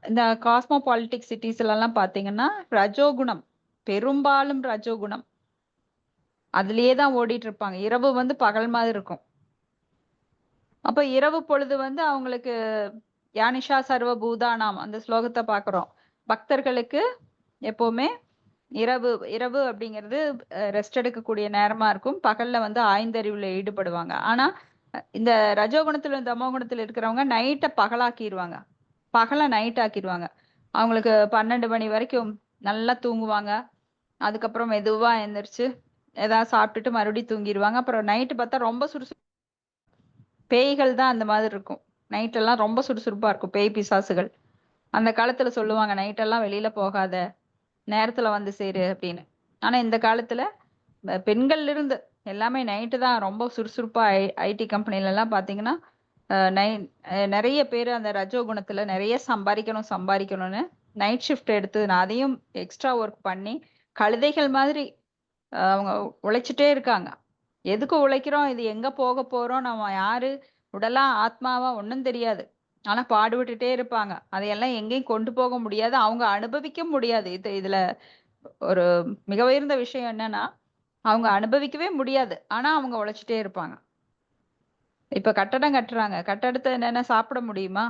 இந்த காஸ்மோபாலிட்டிக் சிட்டிஸ்ல எல்லாம் பாத்தீங்கன்னா ரஜோகுணம், பெரும்பாலும் ரஜோகுணம் அதுலயே தான் ஓடிட்டு இருப்பாங்க. இரவு வந்து பகல் மாதிரி இருக்கும். அப்ப இரவு பொழுது வந்து அவங்களுக்கு யானிஷா சர்வ பூதானாம் அந்த ஸ்லோகத்தை பாக்குறோம். பக்தர்களுக்கு எப்பவுமே இரவு இரவு அப்படிங்கிறது ரெஸ்ட் எடுக்கக்கூடிய நேரமா இருக்கும். பகல்ல வந்து ஆய்ந்தறிவுல ஈடுபடுவாங்க. ஆனா இந்த ரஜோகுணத்துல தமோ குணத்துல இருக்கிறவங்க நைட்டை பகலாக்கிடுவாங்க, பகலை நைட் ஆக்கிடுவாங்க. அவங்களுக்கு 12 மணி வரைக்கும் நல்லா தூங்குவாங்க. அதுக்கப்புறம் மெதுவா எந்திரிச்சு ஏதாவது சாப்பிட்டுட்டு மறுபடியும் தூங்கிடுவாங்க. அப்புறம் நைட்டு பார்த்தா ரொம்ப சுறுசுறுப்பு. பேய்கள் தான் அந்த மாதிரி இருக்கும். நைட் எல்லாம் ரொம்ப சுறுசுறுப்பா இருக்கும் பேய் பிசாசுகள். அந்த காலத்துல சொல்லுவாங்க நைட்டெல்லாம் வெளியில போகாத, நேரத்துல வந்து சேரு அப்படின்னு. ஆனா இந்த காலத்துல பெண்கள்ல இருந்து எல்லாமே நைட்டு தான் ரொம்ப சுறுசுறுப்பா. ஐடி கம்பெனில எல்லாம் பாத்தீங்கன்னா நிறைய பேர் அந்த ரஜோ குணத்துல நிறைய சம்பாதிக்கணும் சம்பாதிக்கணும்னு நைட் ஷிஃப்ட் எடுத்து நான் அதையும் எக்ஸ்ட்ரா ஒர்க் பண்ணி கழுதைகள் மாதிரி அவங்க உழைச்சிட்டே இருக்காங்க. எதுக்கு உழைக்கிறோம், இது எங்க போக போறோம், நம்ம யாரு, உடலா ஆத்மாவா ஒண்ணும் தெரியாது. ஆனா பாடுபட்டுட்டே இருப்பாங்க. அதையெல்லாம் எங்கேயும் கொண்டு போக முடியாது, அவங்க அனுபவிக்க முடியாது. இதுல ஒரு மிக உயர்ந்த விஷயம் என்னன்னா, அவங்க அனுபவிக்கவே முடியாது. ஆனா அவங்க உழைச்சிட்டே இருப்பாங்க. இப்ப கட்டடம் கட்டுறாங்க, கட்டடத்தை என்னென்ன சாப்பிட முடியுமா?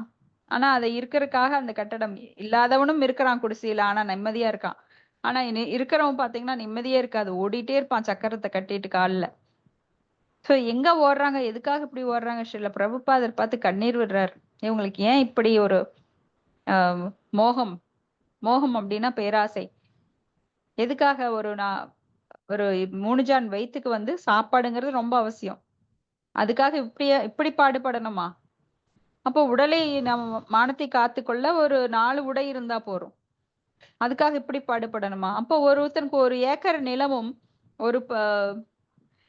ஆனா அதை இருக்கிறதுக்காக அந்த கட்டடம் இல்லாதவனும் இருக்கிறான் குடிசையில, ஆனா நிம்மதியா இருக்கான். ஆனா இருக்கிறவன் பாத்தீங்கன்னா நிம்மதியே இருக்காது, ஓடிட்டே இருப்பான் சக்கரத்தை கட்டிட்டு கால்ல. சோ எங்க ஓடுறாங்க, எதுக்காக இப்படி ஓடுறாங்க? ஸ்ரீல பிரபுபாதர் பார்த்து கண்ணீர் விடுறாரு. இவங்களுக்கு ஏன் இப்படி ஒரு மோகம்? மோகம் அப்படின்னா பேராசை. எதுக்காக ஒரு ஒரு 3 ஜான் வயிற்றுக்கு வந்து சாப்பாடுங்கிறது ரொம்ப அவசியம். அதுக்காக இப்படி பாடுபடணுமா? அப்போ உடலை நம்ம மானத்தை காத்துக்கொள்ள ஒரு 4 உடை இருந்தா போறோம். அதுக்காக இப்படி பாடுபடணுமா? அப்போ ஒருத்தனுக்கு 1 ஏக்கர் நிலமும் ஒரு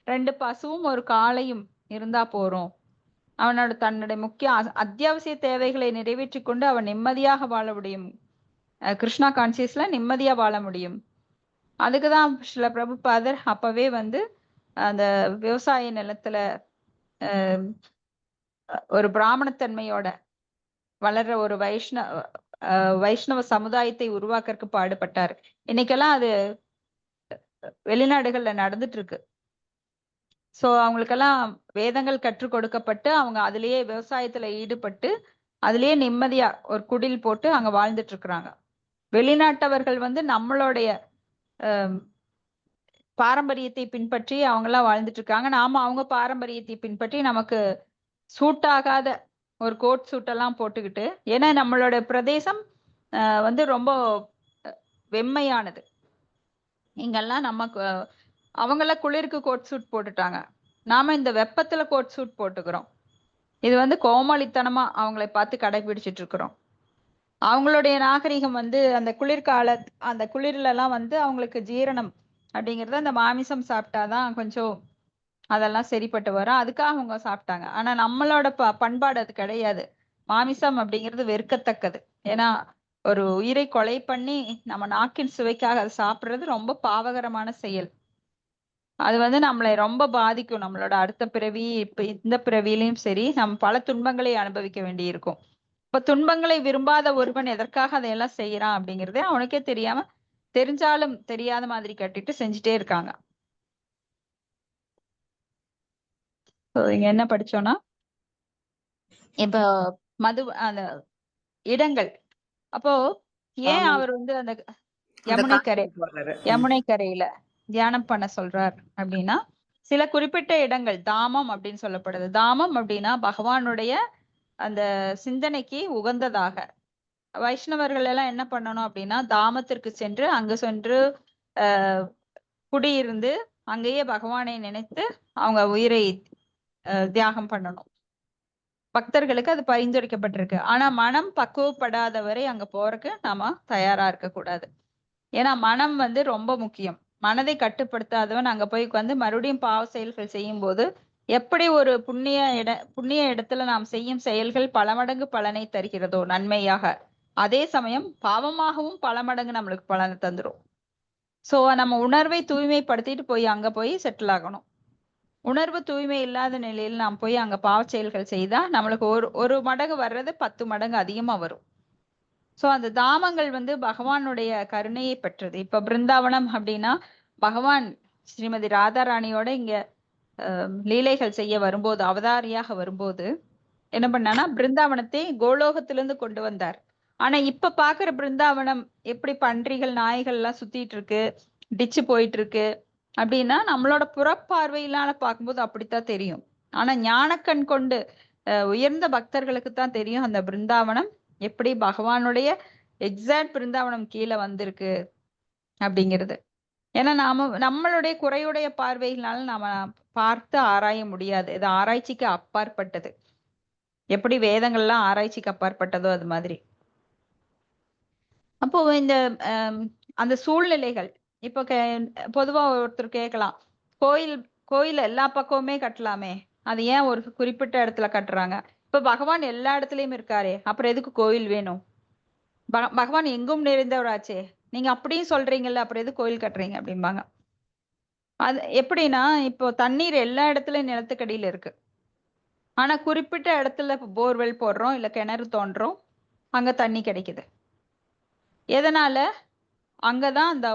2 பசுவும் ஒரு காளையும் இருந்தா போறோம். அவனோட தன்னுடைய முக்கிய அத்தியாவசிய தேவைகளை நிறைவேற்றி கொண்டு அவன் நிம்மதியாக வாழ முடியும். கிருஷ்ணா கான்சியஸ்ல நிம்மதியா வாழ முடியும். அதுக்குதான் சில பிரபுபாதர் அப்பவே வந்து அந்த விவசாய நிலத்துல ஒரு பிராமணத்தன்மையோட வளர்ற ஒரு வைஷ்ணவ சமுதாயத்தை உருவாக்கறதுக்கு பாடுபட்டாரு. இன்னைக்கெல்லாம் அது வெளிநாடுகள்ல நடந்துட்டு இருக்கு. சோ அவங்களுக்கெல்லாம் வேதங்கள் கற்றுக் கொடுக்கப்பட்டு அவங்க அதுலயே விவசாயத்துல ஈடுபட்டு அதுலயே நிம்மதியா ஒரு குடில் போட்டு அங்க வாழ்ந்துட்டு இருக்கிறாங்க. வெளிநாட்டவர்கள் வந்து நம்மளுடைய பாரம்பரியத்தை பின்பற்றி அவங்க எல்லாம் வாழ்ந்துட்டு இருக்காங்க. நாம அவங்க பாரம்பரியத்தை பின்பற்றி நமக்கு சூட் ஆகாத ஒரு கோட் சூட் எல்லாம் போட்டுக்கிட்டு, ஏன்னா நம்மளோட பிரதேசம் வந்து ரொம்ப வெம்மையானது. இங்கெல்லாம் நமக்கு அவங்கள குளிருக்கு கோட் சூட் போட்டுட்டாங்க, நாம இந்த வெப்பத்துல கோட் சூட் போட்டுக்கிறோம். இது வந்து கோமாளித்தனமா அவங்களை பார்த்து கடைபிடிச்சிட்டு இருக்கிறோம். அவங்களுடைய நாகரிகம் வந்து அந்த குளிர்கால அந்த குளிர்ல எல்லாம் வந்து அவங்களுக்கு ஜீரணம் அப்படிங்கிறது அந்த மாமிசம் சாப்பிட்டாதான் கொஞ்சம் அதெல்லாம் சரிப்பட்டு வரும். அதுக்காக அவங்க சாப்பிட்டாங்க. ஆனா நம்மளோட பண்பாடு அது கிடையாது. மாமிசம் அப்படிங்கிறது வெறுக்கத்தக்கது. ஏன்னா ஒரு உயிரை கொலை பண்ணி நம்ம நாக்கின் சுவைக்காக அதை சாப்பிடுறது ரொம்ப பாவகரமான செயல். அது வந்து நம்மளை ரொம்ப பாதிக்கும். நம்மளோட அடுத்த பிறவி, இப்ப இந்த பிறவியிலையும் சரி, நம்ம பல துன்பங்களை அனுபவிக்க வேண்டி இருக்கும். இப்ப துன்பங்களை விரும்பாத ஒருவன் எதற்காக அதையெல்லாம் செய்யறான் அப்படிங்கறதே அவனுக்கே தெரியாம, தெரிஞ்சாலும் தெரியாத மாதிரி கட்டிட்டு செஞ்சுட்டே இருக்காங்க. இங்க என்ன படிச்சோம்னா, இப்ப மது அந்த இடங்கள், அப்போ ஏன் அவர் வந்து அந்த யமுனை கரையில தியானம் பண்ண சொல்றார் அப்படின்னா, சில குறிப்பிட்ட இடங்கள் தாமம் அப்படின்னு சொல்லப்படுது. தாமம் அப்படின்னா பகவானுடைய அந்த சிந்தனைக்கு உகந்ததாக. வைஷ்ணவர்கள் எல்லாம் என்ன பண்ணணும் அப்படின்னா, தாமத்திற்கு சென்று அங்கு சென்று குடியிருந்து அங்கேயே பகவானை நினைத்து அவங்க உயிரை தியாகம் பண்ணணும். பக்தர்களுக்கு அது பரிந்துரைக்கப்பட்டிருக்கு. ஆனா மனம் பக்குவப்படாத வரை அங்க போறதுக்கு நாம தயாரா இருக்கக்கூடாது. ஏன்னா மனம் வந்து ரொம்ப முக்கியம். மனதை கட்டுப்படுத்தாதவன் அங்க போய் உட்கார்ந்து மறுபடியும் பாவ செயல்கள் செய்யும் போது எப்படி ஒரு புண்ணிய இடத்துல நாம் செய்யும் செயல்கள் பல மடங்கு பலனை தருகிறதோ நன்மையாக, அதே சமயம் பாவமாகவும் பல மடங்கு நம்மளுக்கு பலனை தந்துரும். சோ நம்ம உணர்வை தூய்மைப்படுத்திட்டு போய் அங்க போய் செட்டில் ஆகணும். உணர்வு தூய்மை இல்லாத நிலையில் நாம் போய் அங்க பாவ செயல்கள் செய்தா நம்மளுக்கு ஒரு மடங்கு வர்றது 10 மடங்கு அதிகமா வரும். சோ அந்த தாமங்கள் வந்து பகவானுடைய கருணையை பெற்றது. இப்ப பிருந்தாவனம் அப்படின்னா பகவான் ஸ்ரீமதி ராதாராணியோட இங்க லீலைகள் செய்ய வரும்போது, அவதாரியாக வரும்போது என்ன பண்ணானா, பிருந்தாவனத்தை கோலோகத்திலிருந்து கொண்டு வந்தார். ஆனா இப்ப பாக்குற பிருந்தாவனம் எப்படி பன்றிகள் நாய்கள் எல்லாம் சுத்திட்டு இருக்கு, டிச்சு போயிட்டு இருக்கு அப்படின்னா நம்மளோட புறப்பார்வையிலான பார்க்கும்போது அப்படித்தான் தெரியும். ஆனா ஞானக்கண் கொண்டு உயர்ந்த பக்தர்களுக்கு தான் தெரியும் அந்த பிருந்தாவனம் எப்படி பகவானுடைய எக்ஸாக்ட் பிருந்தாவனம் கீழே வந்திருக்கு அப்படிங்கிறது. ஏன்னா நம்மளுடைய குறையுடைய பார்வைகளால நாம பார்த்து ஆராய முடியாது. இது ஆராய்ச்சிக்கு அப்பாற்பட்டது. எப்படி வேதங்கள்லாம் ஆராய்ச்சிக்கு அப்பாற்பட்டதோ அது மாதிரி. அப்போ இந்த அந்த சூழ்நிலைகள் இப்போ பொதுவா ஒருத்தர் கேட்கலாம், கோயில் எல்லா பக்கமுமே கட்டலாமே, அது ஏன் ஒரு குறிப்பிட்ட இடத்துல கட்டுறாங்க? இப்ப பகவான் எல்லா இடத்துலயும் இருக்காரே, அப்புறம் எதுக்கு கோயில் வேணும்? பகவான் எங்கும் நிறைந்தவராச்சே, நீங்க அப்படியும் சொல்றீங்கல்ல, அப்புறம் எது கோயில் கட்டுறீங்க அப்படிம்பாங்க. அது எப்படின்னா, இப்போ தண்ணீர் எல்லா இடத்துலயும் நிலத்துக்கடியில இருக்கு. ஆனா குறிப்பிட்ட இடத்துல போர்வெல் போடுறோம், இல்ல கிணறு தோன்றோம், அங்க தண்ணி கிடைக்குது. எதனால? அங்கதான் அந்த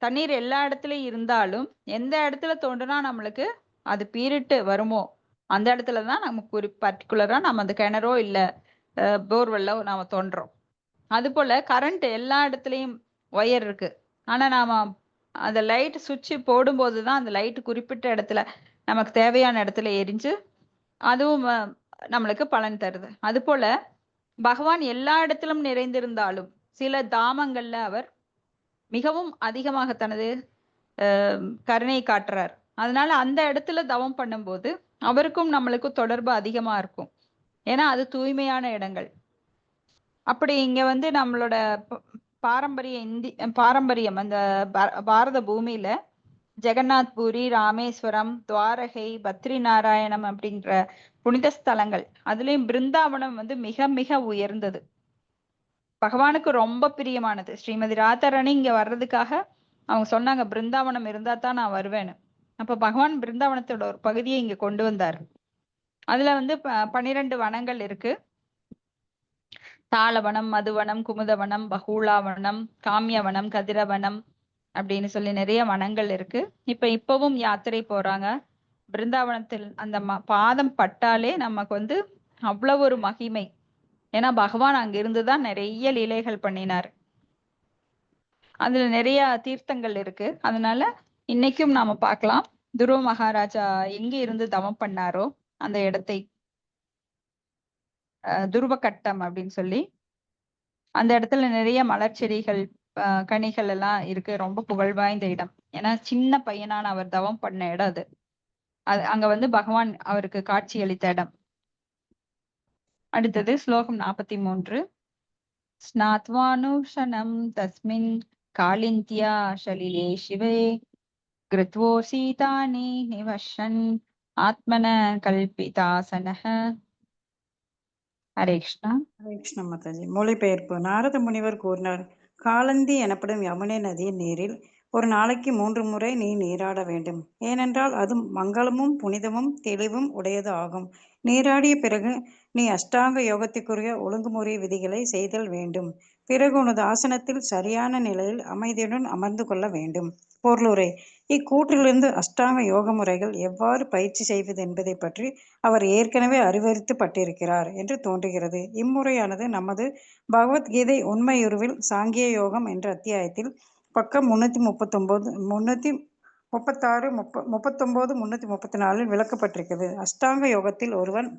தண்ணீர் எல்லா இடத்துலயும் இருந்தாலும் எந்த இடத்துல தோண்டுனா நம்மளுக்கு அது பீரிட்டு வருமோ அந்த இடத்துலதான் நமக்கு பர்டிகுலரா நம்ம அந்த கிணறோ இல்ல போர்வெல்லோ நாம தோன்றோம். அது போல கரண்ட் எல்லா இடத்துலயும் ஒயர் இருக்கு. ஆனா நாம அந்த லைட் சுவிட்ச் போடும்போதுதான் அந்த லைட் குறிப்பிட்ட இடத்துல நமக்கு தேவையான இடத்துல எரிஞ்சு அதுவும் நம்மளுக்கு பலன் தருது. அது போல பகவான் எல்லா இடத்திலும் நிறைந்திருந்தாலும் சில தாமங்கள்ல அவர் மிகவும் அதிகமாக தனது கருணை காட்டுறார். அதனால அந்த இடத்துல தவம் பண்ணும்போது அவருக்கும் நம்மளுக்கும் தொடர்பு அதிகமா இருக்கும். ஏன்னா அது தூய்மையான இடங்கள். அப்படி இங்க வந்து நம்மளோட பாரம்பரியம் அந்த பாரத பூமியில ஜெகநாத் பூரி, ராமேஸ்வரம், துவாரகை, பத்ரி நாராயணம் அப்படின்ற புனித ஸ்தலங்கள், அதுலயும் பிருந்தாவனம் வந்து மிக மிக உயர்ந்தது, பகவானுக்கு ரொம்ப பிரியமானது. ஸ்ரீமதி ராதாராணி இங்க வர்றதுக்காக அவங்க சொன்னாங்க, பிருந்தாவனம் இருந்தா தான் நான் வருவேன்னு. அப்ப பகவான் பிருந்தாவனத்தோட ஒரு பகுதியை இங்க கொண்டு வந்தாரு. அதுல வந்து 12 வனங்கள் இருக்கு. தாளவனம், மதுவனம், குமுதவனம், பகூலாவனம், காமியவனம், கதிரவனம் அப்படின்னு சொல்லி நிறைய வனங்கள் இருக்கு. இப்பவும் யாத்திரை போறாங்க. பிருந்தாவனத்தில் அந்த பாதம் பட்டாலே நமக்கு வந்து அவ்வளவு ஒரு மகிமை. ஏன்னா பகவான் அங்க இருந்துதான் நிறைய லீலைகள் பண்ணினார். அதுல நிறைய தீர்த்தங்கள் இருக்கு. அதனால இன்னைக்கும் நாம பார்க்கலாம், துருவ மகாராஜா எங்க இருந்து தவம் பண்ணாரோ அந்த இடத்தை துருவ கட்டம் அப்படின்னு சொல்லி அந்த இடத்துல நிறைய மலர் செடிகள் கனிகள் எல்லாம் இருக்கு. ரொம்ப புகழ் வாய்ந்த இடம். ஏன்னா சின்ன பையனான அவர் தவம் பண்ண இடம் அது. அங்க வந்து பகவான் அவருக்கு காட்சி அளித்த இடம். அடுத்தது ஸ்லோகம் 43. ஸ்நாத்வானுஷனம் தஸ்மின் காலிந்தியா ஷலிலே சிவே கிருத்வோ சீதானி நிவஷன் ஆத்மன கல்பிதாசனஹ. ஹரே கிருஷ்ணா. ஹரே கிருஷ்ண மாதாஜி. மொழிபெயர்ப்பு. நாரத முனிவர் கூறினார், காலந்தி எனப்படும் யமுனை நதியின் நீரில் ஒரு நாளைக்கு 3 முறை நீ நீராட வேண்டும். ஏனென்றால் அது மங்களமும் புனிதமும் தெளிவும் உடையது ஆகும். நீராடிய பிறகு நீ அஷ்டாங்க யோகத்திற்குரிய ஒழுங்குமுறை விதிகளை செய்தல் வேண்டும். பிறகு உனது ஆசனத்தில் சரியான நிலையில் அமைதியுடன் அமர்ந்து கொள்ள வேண்டும். பொருளுரை. இக்கூற்றிலிருந்து அஷ்டாங்க யோக முறைகள் எவ்வாறு பயிற்சி செய்வது என்பதை பற்றி அவர் ஏற்கனவே அறிவுறுத்து பட்டிருக்கிறார் என்று தோன்றுகிறது. இம்முறையானது நமது பகவத்கீதை உண்மையுருவில் சாங்கிய யோகம் என்ற அத்தியாயத்தில் பக்கம் 339, 336, 39, 334 விளக்கப்பட்டிருக்கிறது. அஷ்டாங்க யோகத்தில் ஒருவன்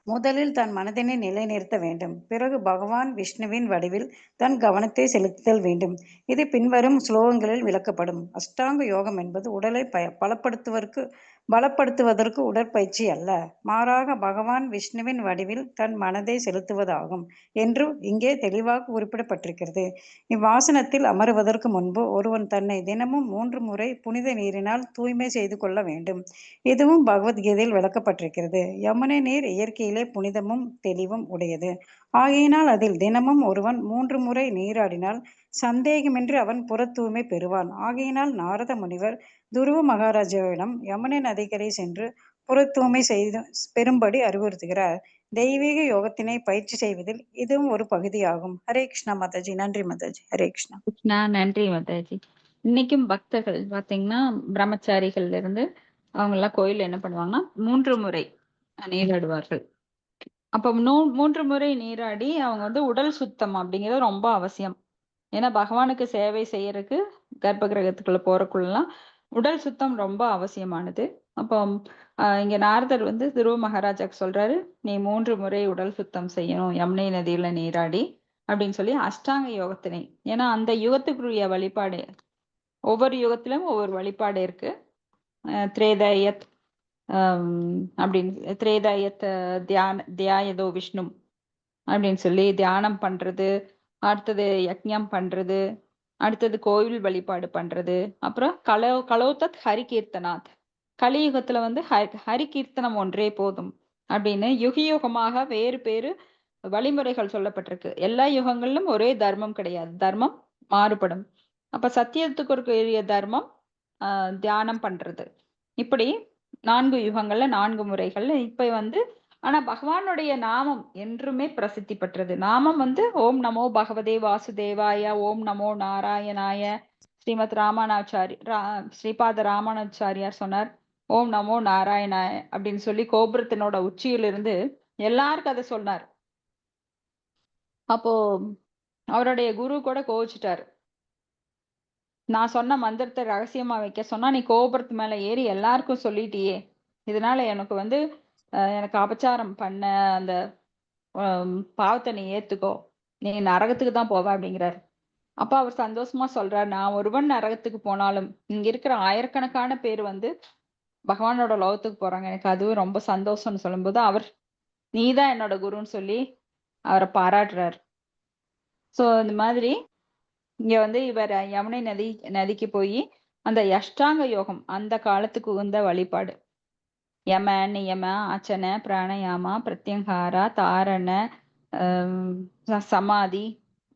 முதலில் தன் மனதினை நிலைநிறுத்த வேண்டும். பிறகு பகவான் விஷ்ணுவின் வடிவில் தன் கவனத்தை செலுத்தல் வேண்டும். இது பின்வரும் ஸ்லோகங்களில் விளக்கப்படும். அஷ்டாங்க யோகம் என்பது உடலை பலப்படுத்துவதற்கு உடற்பயிற்சி அல்ல, மாறாக பகவான் விஷ்ணுவின் வடிவில் தன் மனதை செலுத்துவதாகும் என்று இங்கே தெளிவாக குறிப்பிடப்பட்டிருக்கிறது. இவ்வாசனத்தில் அமருவதற்கு முன்பு ஒருவன் தன்னை தினமும் 3 முறை புனித நீரினால் தூய்மை செய்து கொள்ள வேண்டும். இதுவும் பகவத்கீதையில் விளக்கப்பட்டிருக்கிறது. யமுனை நீர் இயற்கையிலே புனிதமும் தெளிவும் உடையது. ஆகையினால் அதில் தினமும் ஒருவன் 3 முறை நீராடினால் சந்தேகமின்றி அவன் புற தூய்மை பெறுவான். ஆகையினால் நாரத முனிவர் துருவ மகாராஜாவிடம் யமுனை நதிக்கரை சென்று புற தூய்மை செய்து பெறும்படி அறிவுறுத்துகிறார். தெய்வீக யோகத்தினை பயிற்சி செய்வதில் இதுவும் ஒரு பகுதியாகும். ஹரே கிருஷ்ணா மாதாஜி. நன்றி மாதாஜி. ஹரே கிருஷ்ணா. கிருஷ்ணா. நன்றி மாதாஜி. இன்னைக்கும் பக்தர்கள் பாத்தீங்கன்னா பிரம்மச்சாரிகள்ல இருந்து அவங்க எல்லாம் கோயில் என்ன பண்ணுவாங்கன்னா 3 முறை நீராடுவார்கள். அப்ப 3 முறை நீராடி அவங்க வந்து உடல் சுத்தம் அப்படிங்கிறது ரொம்ப அவசியம். ஏன்னா பகவானுக்கு சேவை செய்யறதுக்கு கர்ப்ப கிரகத்துக்குள்ள போறக்குள்ளலாம் உடல் சுத்தம் ரொம்ப அவசியமானது. அப்போ இங்க நாரதர் வந்து துருவ மகாராஜாக்கு சொல்றாரு, நீ 3 முறை உடல் சுத்தம் செய்யணும் யமுனை நதியில நீராடி அப்படின்னு சொல்லி அஷ்டாங்க யோகத்தினை. ஏன்னா அந்த யுகத்துக்குரிய வழிபாடு ஒவ்வொரு யுகத்திலும் ஒவ்வொரு வழிபாடு இருக்கு. திரேதாயத் அப்படின்னு திரேதாயத் தியாயதோ விஷ்ணு அப்படின்னு சொல்லி தியானம் பண்றது, அடுத்தது யக்ஞம் பண்றது, அடுத்தது கோவில் வழிபாடு பண்றது, அப்புறம் கலோதத் ஹரி கீர்த்தனாத், கலியுகத்துல வந்து ஹரி கீர்த்தனம் ஒன்றே போதும் அப்படின்னு யுகமாக வேறு பேரு வழிமுறைகள் சொல்லப்பட்டிருக்கு. எல்லா யுகங்களிலும் ஒரே தர்மம் கிடையாது, தர்மம் மாறுபடும். அப்ப சத்தியத்துக்கு ஒரு தர்மம் தியானம் பண்றது. இப்படி 4 யுகங்கள்ல 4 முறைகள். இப்ப வந்து ஆனா பகவானுடைய நாமம் என்றுமே பிரசித்தி பெற்றது. நாமம் வந்து ஓம் நமோ பகவதே வாசுதேவாய, ஓம் நமோ நாராயணாய. ஸ்ரீமத் ஸ்ரீபாத ராமானுஜாரியார் சொன்னார், ஓம் நமோ நாராயணாய அப்படின்னு சொல்லி கோபுரத்தினோட உச்சியிலிருந்து எல்லாருக்கும் அதை சொன்னார். அப்போ அவருடைய குரு கூட கோவிச்சுட்டாரு. நான் சொன்ன மந்திரத்தை ரகசியமா வைக்க சொன்னா நீ கோபுரத்து மேல ஏறி எல்லாருக்கும் சொல்லிட்டியே, இதனால எனக்கு வந்து எனக்கு அபச்சாரம் பண்ண அந்த பாவத்தை நீ ஏத்துக்கோ, நீ நரகத்துக்கு தான் போவ அப்படிங்கிறார். அப்ப அவர் சந்தோஷமா சொல்றார், நான் ஒருவன் நரகத்துக்கு போனாலும் இங்க இருக்கிற ஆயிரக்கணக்கான பேர் வந்து பகவானோட லோகத்துக்கு போறாங்க, எனக்கு அதுவும் ரொம்ப சந்தோஷம்னு சொல்லும்போது அவர் நீதான் என்னோட குருன்னு சொல்லி அவரை பாராட்டுறார். சோ இந்த மாதிரி இங்க வந்து இவர் யமுனை நதிக்கு போய் அந்த அஷ்டாங்க யோகம் அந்த காலத்துக்கு உகந்த வழிபாடு யம நியம ஆச்சன பிராணயாமா பிரத்யங்காரா தாரண சமாதி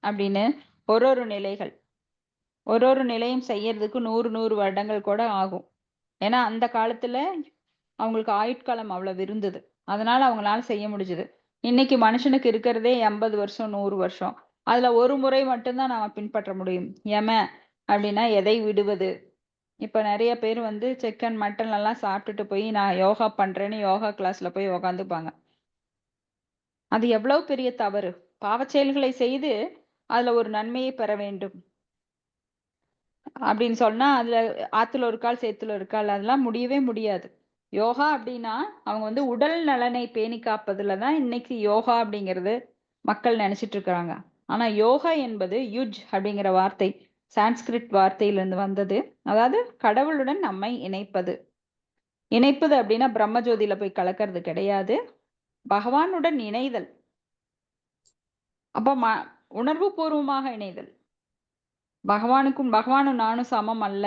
அப்படின்னு ஒரு நிலைகள், ஒரு நிலையும் செய்யறதுக்கு 100 வருடங்கள் கூட ஆகும். ஏன்னா அந்த காலத்துல அவங்களுக்கு ஆயுட்காலம் அவ்வளவு இருந்தது, அதனால அவங்களால செய்ய முடிஞ்சது. இன்னைக்கு மனுஷனுக்கு இருக்கிறதே 80 வருஷம் 100 வருஷம். அதுல ஒரு முறை மட்டும்தான் நாம பின்பற்ற முடியும். யம அப்படின்னா எதை விடுவது. இப்ப நிறைய பேர் வந்து சிக்கன் மட்டன் எல்லாம் சாப்பிட்டுட்டு போய் நான் யோகா பண்றேன்னு யோகா கிளாஸ்ல போய் உக்காந்துப்பாங்க. அது எவ்வளவு பெரிய தவறு. பாவச் செயல்களை செய்து அதுல ஒரு நன்மையை பெற வேண்டும் அப்படின்னு சொன்னா அதுல ஆத்துல ஒரு கால் சேத்துல ஒரு கால் அதெல்லாம் முடியவே முடியாது. யோகா அப்படின்னா அவங்க வந்து உடல் நலனை பேணி காப்பதுலதான் இன்னைக்கு யோகா அப்படிங்கிறது மக்கள் நினைச்சிட்டு இருக்காங்க. ஆனா யோகா என்பது யுஜ் அப்படிங்கிற வார்த்தை சான்ஸ்கிரிட் வார்த்தையிலிருந்து வந்தது. அதாவது கடவுளுடன் நம்மை இணைப்பது. இணைப்பது அப்படின்னா பிரம்மஜோதியில போய் கலக்கிறது கிடையாது, பகவானுடன் இணைதல். அப்ப உணர்வு பூர்வமாக இணைதல். பகவானும் நானும் சமம் அல்ல,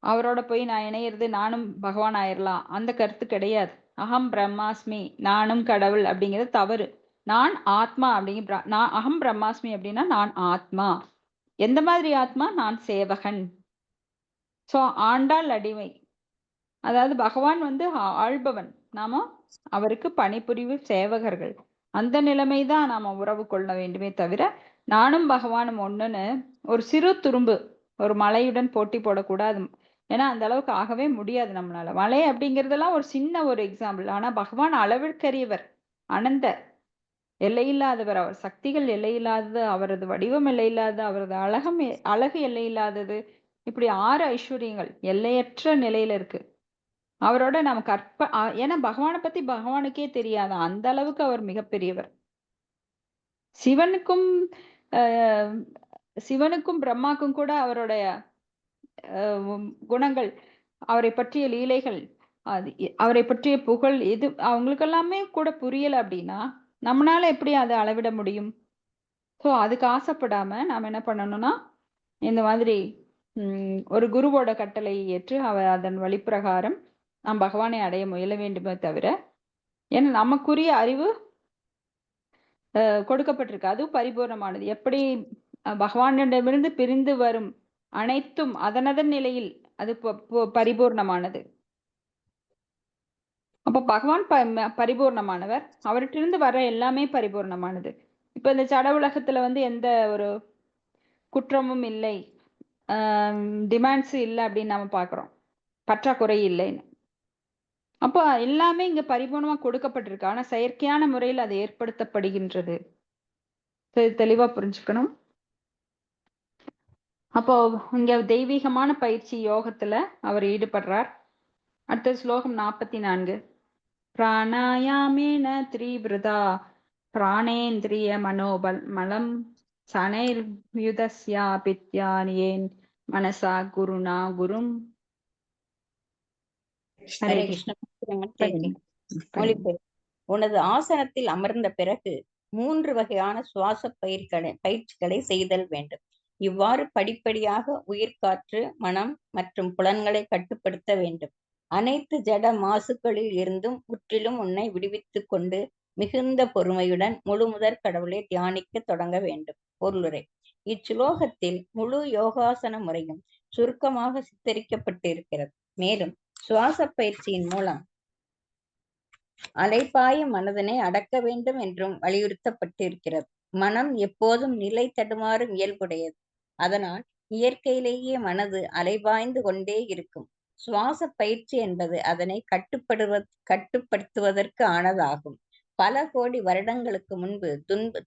அவரோட போய் நான் இணையிறது நானும் பகவான் ஆயிரலாம் அந்த கருத்து கிடையாது. அகம் பிரம்மாஸ்மி, நானும் கடவுள் அப்படிங்கிறது தவறு. நான் ஆத்மா அப்படிங்கிற அகம் பிரம்மாஸ்மி அப்படின்னா நான் ஆத்மா. எந்த மாதிரி ஆத்மா? நான் சேவகன். சோ ஆண்டாள் அடிமை. அதாவது பகவான் வந்து ஆள்பவன், நாம அவருக்கு பணிபுரிவு சேவகர்கள். அந்த நிலைமைதான் நாம உறவு கொள்ள வேண்டுமே தவிர நானும் பகவானும் ஒண்ணுன்னு ஒரு சிறு துரும்பு ஒரு மலையுடன் போட்டி போடக்கூடாது. ஏன்னா அந்த அளவுக்கு ஆகவே முடியாது நம்மளால. மலை அப்படிங்கிறதெல்லாம் ஒரு சின்ன ஒரு எக்ஸாம்பிள். ஆனா பகவான் அளவிற்கரியவர், அனந்த எல்லையில்லாதவர். அவர் சக்திகள் எல்லையில்லாதது, அவரது வடிவம் எல்லையில்லாதது, அவரது அழகு எல்லையில்லாதது. இப்படி 6 ஐஸ்வர்யங்கள் எல்லையற்ற நிலையில இருக்கு. அவரோட நம்ம ஏன்னா பகவானை பத்தி பகவானுக்கே தெரியாது, அந்த அளவுக்கு அவர் மிகப்பெரியவர். சிவனுக்கும் பிரம்மாக்கும் கூட அவருடைய குணங்கள், அவரை பற்றிய லீலைகள், அவரை பற்றிய புகழ் இது அவங்களுக்கு எல்லாமே கூட புரியல அப்படின்னா நம்மளால எப்படி அதை அளவிட முடியும்? ஸோ அதுக்கு ஆசைப்படாம நாம என்ன பண்ணணும்னா இந்த மாதிரி ஒரு குருவோட கட்டளை ஏற்று அதன் வழிப்பிரகாரம் நாம் பகவானை அடைய முயல வேண்டுமே தவிர, ஏன்னா நமக்குரிய அறிவு கொடுக்கப்பட்டிருக்கு, அதுவும் பரிபூர்ணமானது. எப்படி பகவானிடமிருந்து பிரிந்து வரும் அனைத்தும் அதனதன் நிலையில் அது பரிபூர்ணமானது. அப்ப பகவான் பரிபூர்ணமானவர், அவர்கிட்ட வர எல்லாமே பரிபூர்ணமானது. இப்ப இந்த சட உலகத்துல வந்து எந்த ஒரு குற்றமும் இல்லை, டிமாண்ட்ஸ் இல்லை அப்படின்னு நம்ம பாக்குறோம், பற்றாக்குறை இல்லைன்னு. அப்போ எல்லாமே இங்க பரிபூர்ணமா கொடுக்கப்பட்டிருக்கு. ஆனா செயற்கையான முறையில் அது ஏற்படுத்தப்படுகின்றது. தெளிவா புரிஞ்சுக்கணும். அப்போ இங்க தெய்வீகமான பயிற்சி யோகத்துல அவர் ஈடுபடுறார். அடுத்த ஸ்லோகம் 44. பிராணாயாமேன த்ரிபிருதா பிராணேந்திரிய மனோபலம் சனைர்யுதஸ்யாபித்யானியேன் மனசா குருணா குரும். ஹரே கிருஷ்ண. மொழிபெயர்ப்பு. உனது ஆசனத்தில் அமர்ந்த பிறகு 3 வகையான சுவாச பயிற்சிகளை செய்தல் வேண்டும். இவ்வாறு படிப்படியாக உயிர்காற்று, மனம் மற்றும் புலன்களை கட்டுப்படுத்த வேண்டும். அனைத்து ஜட மாசுக்களில் இருந்தும் முற்றிலும் உன்னை விடுவித்துக் கொண்டு மிகுந்த பொறுமையுடன் முழுமுதற் கடவுளை தியானிக்க தொடங்க வேண்டும். பொருளுரை. இச்சுலோகத்தில் முழு யோகாசன முறையும் சுருக்கமாக சித்தரிக்கப்பட்டிருக்கிறது. மேலும் சுவாச பயிற்சியின் மூலம் அலைபாயும் மனதினை அடக்க வேண்டும் என்றும் வலியுறுத்தப்பட்டிருக்கிறது. மனம் எப்போதும் நிலை தடுமாறும் இயல்புடையது. அதனால் இயற்கையிலேயே மனது அலைபாய்ந்து கொண்டே இருக்கும். சுவாச பயிற்சி என்பது அதனை கட்டுப்படுத்துவதற்கு ஆனதாகும். பல கோடி வருடங்களுக்கு முன்பு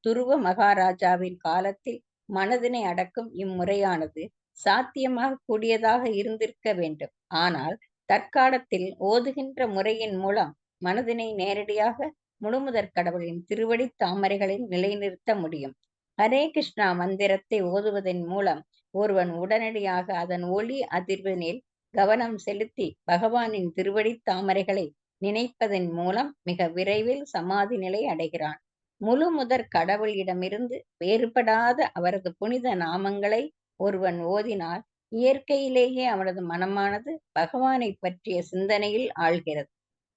துருவ மகாராஜாவின் காலத்தில் மனதினை அடக்கும் இம்முறையானது சாத்தியமாக கூடியதாக இருந்திருக்க வேண்டும். ஆனால் தற்காலத்தில் ஓதுகின்ற முறையின் மூலம் மனதினை நேரடியாக முழுமுதற் கடவுளின் திருவடி தாமரைகளில் நிலைநிறுத்த முடியும். ஹரே கிருஷ்ணா மந்திரத்தை ஓதுவதன் மூலம் ஒருவன் உடனடியாக அதன் ஒளி அதிர்வெண்ணில் கவனம் செலுத்தி பகவானின் திருவடி தாமரைகளை நினைப்பதன் மூலம் மிக விரைவில் சமாதி நிலை அடைகிறான். முழுமுதற் கடவுளிடமிருந்து வேறுபடாத அவரது புனித நாமங்களை ஒருவன் ஓதினால் இயற்கையிலேயே அவனது மனமானது பகவானை பற்றிய சிந்தனையில் ஆழ்கிறது.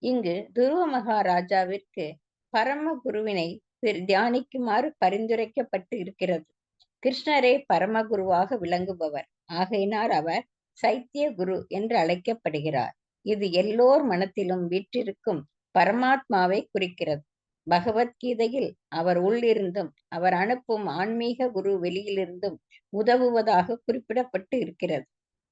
இங்கு துருவ மகாராஜாவிற்கு பரம குருவினை தியானிக்குமாறு பரிந்துரைக்கப்பட்டு இருக்கிறது. கிருஷ்ணரே பரமகுருவாக விளங்குபவர். ஆகையினால் அவர் சைத்திய குரு என்று அழைக்கப்படுகிறார். இது எல்லோர் மனத்திலும் வீற்றிருக்கும் பரமாத்மாவை குறிக்கிறது. பகவத்கீதையில் அவர் உள்ளிருந்தும் அவர் அனுப்பும் ஆன்மீக குரு வெளியிலிருந்தும் உதவுவதாக குறிப்பிடப்பட்டு இருக்கிறது.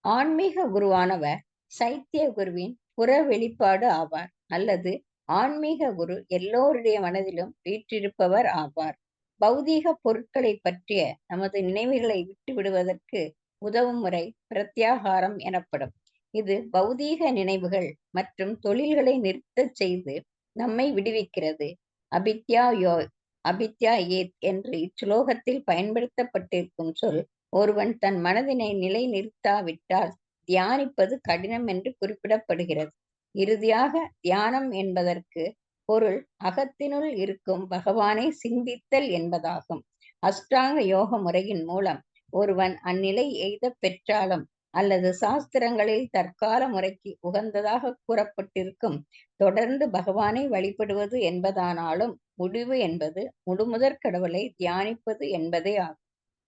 ஆன்மீக குருவானவர் சைத்திய குருவின் புற வெளிப்பாடு ஆவார், அல்லது ஆன்மீக குரு எல்லோருடைய மனதிலும் வீற்றிருப்பவர் ஆவார். பௌதீக பொருட்களை பற்றிய நமது நினைவுகளை விட்டு விடுவதற்கு உதவும் முறை பிரத்யாகாரம் எனப்படும். இது பௌதீக நினைவுகள் மற்றும் தொழில்களை நிறுத்தச் செய்து நம்மை விடுவிக்கிறது. அபித்யா ஏத் என்று இச்சுலோகத்தில் பயன்படுத்தப்பட்டிருக்கும் சொல் ஒருவன் தன் மனதினை நிலை நிறுத்தாவிட்டால் தியானிப்பது கடினம் என்று குறிப்பிடப்படுகிறது. இறுதியாக தியானம் என்பதற்கு பொருள் அகத்தினுள் இருக்கும் பகவானை சிந்தித்தல் என்பதாகும். அஷ்டாங்க யோக முறையின் மூலம் ஒருவன் அந்நிலை எய்த பெற்றாலும் அல்லது சாஸ்திரங்களில் தற்கால முறைக்கு உகந்ததாக கூறப்பட்டிருக்கும் தொடர்ந்து பகவானை வழிபடுவது என்பதானாலும் முடிவு என்பது முழுமுதற் கடவுளை தியானிப்பது என்பதே ஆகும்.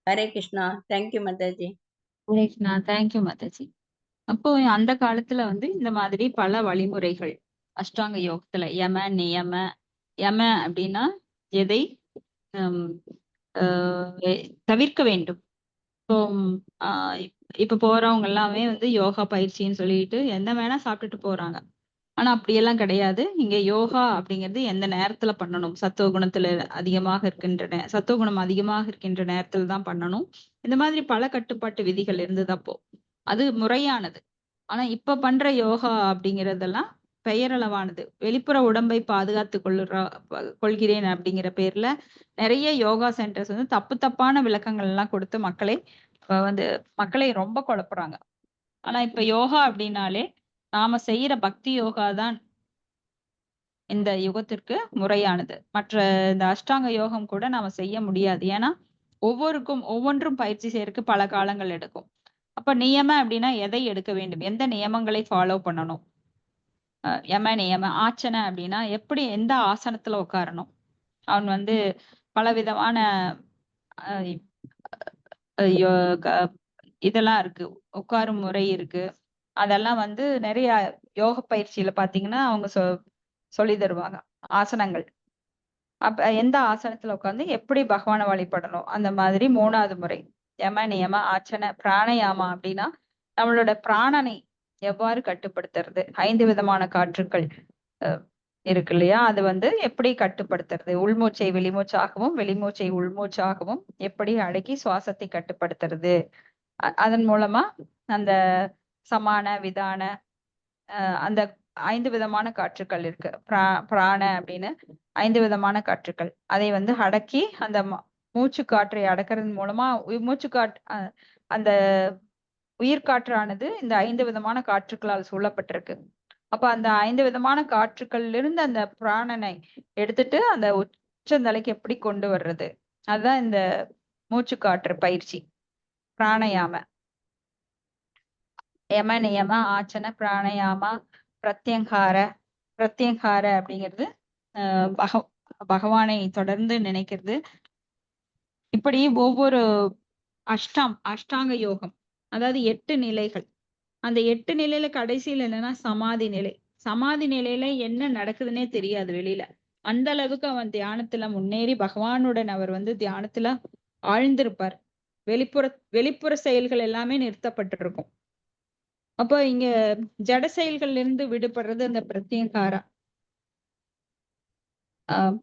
ஹரே கிருஷ்ணா. தேங்க்யூ மாதாஜி. ஹரே கிருஷ்ணா. தேங்க்யூ மாதாஜி. அப்போ அந்த காலத்துல இந்த மாதிரி பல வழிமுறைகள் அஷ்டாங்க யோகத்துல யம நியம. யம அப்படின்னா எதை தவிர்க்க வேண்டும். இப்போ இப்ப போறவங்க எல்லாமே யோகா பயிற்சின்னு சொல்லிட்டு என்ன வேணா சாப்பிட்டுட்டு போறாங்க. ஆனா அப்படியெல்லாம் கிடையாது. இங்க யோகா அப்படிங்கிறது எந்த நேரத்துல பண்ணணும், சத்துவகுணம் அதிகமாக இருக்கின்ற நேரத்துல தான் பண்ணணும். இந்த மாதிரி பல கட்டுப்பாட்டு விதிகள் இருந்தது. அப்போ அது முறையானது. ஆனா இப்ப பண்ற யோகா அப்படிங்கறதெல்லாம் பெயரளவானது. வெளிப்புற உடம்பை பாதுகாத்து கொள்கிறேன் அப்படிங்கிற பேர்ல நிறைய யோகா சென்டர்ஸ் தப்பான விளக்கங்கள் எல்லாம் கொடுத்து மக்களை ரொம்ப குழப்புறாங்க. ஆனா இப்ப யோகா அப்படின்னாலே நாம செய்யற பக்தி யோகா தான் இந்த யுகத்திற்கு முறையானது. மற்ற இந்த அஷ்டாங்க யோகம் கூட நாம செய்ய முடியாது. ஏன்னா ஒவ்வொன்றும் பயிற்சி செய்யறதுக்கு பல காலங்கள் எடுக்கும். அப்ப நியம அப்படின்னா எதை எடுக்க வேண்டும், எந்த நியமங்களை ஃபாலோ பண்ணணும். யம நியம. ஆச்சனை அப்படின்னா எப்படி எந்த ஆசனத்துல உட்காரணும். அவன் பலவிதமான இதெல்லாம் இருக்கு, உட்காரும் முறை இருக்கு. அதெல்லாம் நிறைய யோக பயிற்சியில பாத்தீங்கன்னா அவங்க சொல்லி தருவாங்க ஆசனங்கள். அப்ப எந்த ஆசனத்துல உட்கார்ந்து எப்படி பகவானை வழிபடணும். அந்த மாதிரி 3வது முறை யம நியம ஆச்சனை. பிராணயாமா அப்படின்னா நம்மளோட பிராணனை எவ்வாறு கட்டுப்படுத்துறது. 5 விதமான காற்றுக்கள் இருக்கு இல்லையா, அது வந்து எப்படி கட்டுப்படுத்துறது, உள்மூச்சை வெளிமூச்சாகவும் வெளிமூச்சை உள்மூச்சாகவும் எப்படி அடக்கி சுவாசத்தை கட்டுப்படுத்துறது, அதன் மூலமா அந்த சமான விதான அந்த 5 விதமான காற்றுக்கள் இருக்கு. பிராண அப்படின்னு 5 விதமான காற்றுக்கள். அதை வந்து அடக்கி அந்த மூச்சு காற்றை அடக்கிறதன் மூலமா மூச்சு அந்த உயிர் காற்றானது இந்த 5 விதமான காற்றுக்களால் சூழப்பட்டிருக்கு. அப்ப அந்த 5 விதமான காற்றுக்கள்ல இருந்து அந்த பிராணனை எடுத்துட்டு அந்த உச்சந்தலைக்கு எப்படி கொண்டு வர்றது, அதுதான் இந்த மூச்சு காற்று பயிற்சி பிராணயாம. யம நியம ஆச்சன பிராணயாமா பிரத்யங்கார. பிரத்யங்கார அப்படிங்கிறது பகவானை தொடர்ந்து நினைக்கிறது. இப்படி ஒவ்வொரு அஷ்டாங்க யோகம், அதாவது 8 நிலைகள். அந்த 8 நிலையில கடைசியில என்னன்னா சமாதி நிலை. சமாதி நிலையில என்ன நடக்குதுன்னே தெரியாது வெளியில. அந்த அளவுக்கு அவன் தியானத்துல முன்னேறி பகவானுடன் அவர் வந்து தியானத்துல ஆழ்ந்திருப்பார். வெளிப்புற செயல்கள் எல்லாமே நிறுத்தப்பட்டிருக்கும். அப்போ இங்க ஜட செயல்கள்ல இருந்து விடுபடுறது அந்த பிரத்யங்காரா.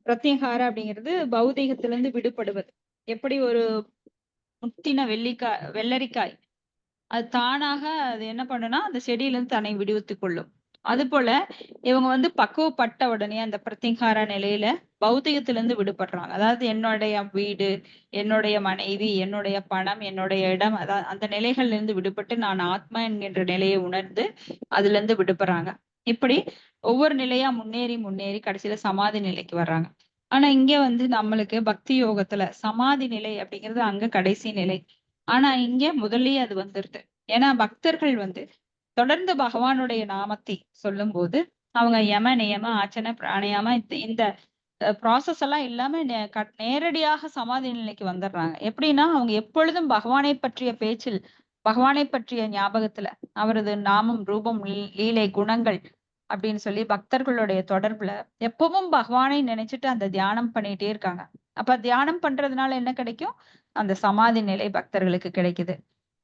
பிரத்யங்காரா அப்படிங்கிறது பௌதிகத்துல இருந்து விடுபடுவது. எப்படி ஒரு முத்தின வெள்ளரிக்காய் அது தானாக அது என்ன பண்ணுனா அந்த செடியில இருந்து தன்னை விடுவித்துக் கொள்ளும். அது போல இவங்க வந்து பக்குவப்பட்ட உடனே அந்த பிரத்யங்கார நிலையில பௌதிகத்திலிருந்து விடுபடுறாங்க. அதாவது என்னுடைய வீடு, என்னுடைய மனைவி, என்னுடைய பணம், என்னுடைய இடம், அதாவது அந்த நிலைகள்ல இருந்து விடுபட்டு நான் ஆத்மா என்கின்ற நிலையை உணர்ந்து அதுல இருந்து விடுபடுறாங்க. இப்படி ஒவ்வொரு நிலையா முன்னேறி முன்னேறி கடைசியில சமாதி நிலைக்கு வர்றாங்க. ஆனா இங்க வந்து நம்மளுக்கு பக்தி யோகத்துல சமாதி நிலை அப்படிங்கிறது அங்க கடைசி நிலை. ஆனா இங்க முதல்லயே அது வந்துருது. ஏன்னா பக்தர்கள் வந்து தொடர்ந்து பகவானுடைய நாமத்தை சொல்லும் போது அவங்க யம நியம ஆச்சன பிராணயாம இந்த ப்ராசஸ் எல்லாம் இல்லாம நேரடியாக சமாதி நிலைக்கு வந்துடுறாங்க. எப்படின்னா அவங்க எப்பொழுதும் பகவானை பற்றிய பேச்சில், பகவானை பற்றிய ஞாபகத்துல, அவரது நாமம், ரூபம், லீலை, குணங்கள் அப்படின்னு சொல்லி பக்தர்களுடைய தொடர்புல எப்பவும் பகவானை நினைச்சிட்டு அந்த தியானம் பண்ணிட்டே இருக்காங்க. அப்ப தியானம் பண்றதுனால என்ன கிடைக்கும்? அந்த சமாதி நிலை பக்தர்களுக்கு கிடைக்குது.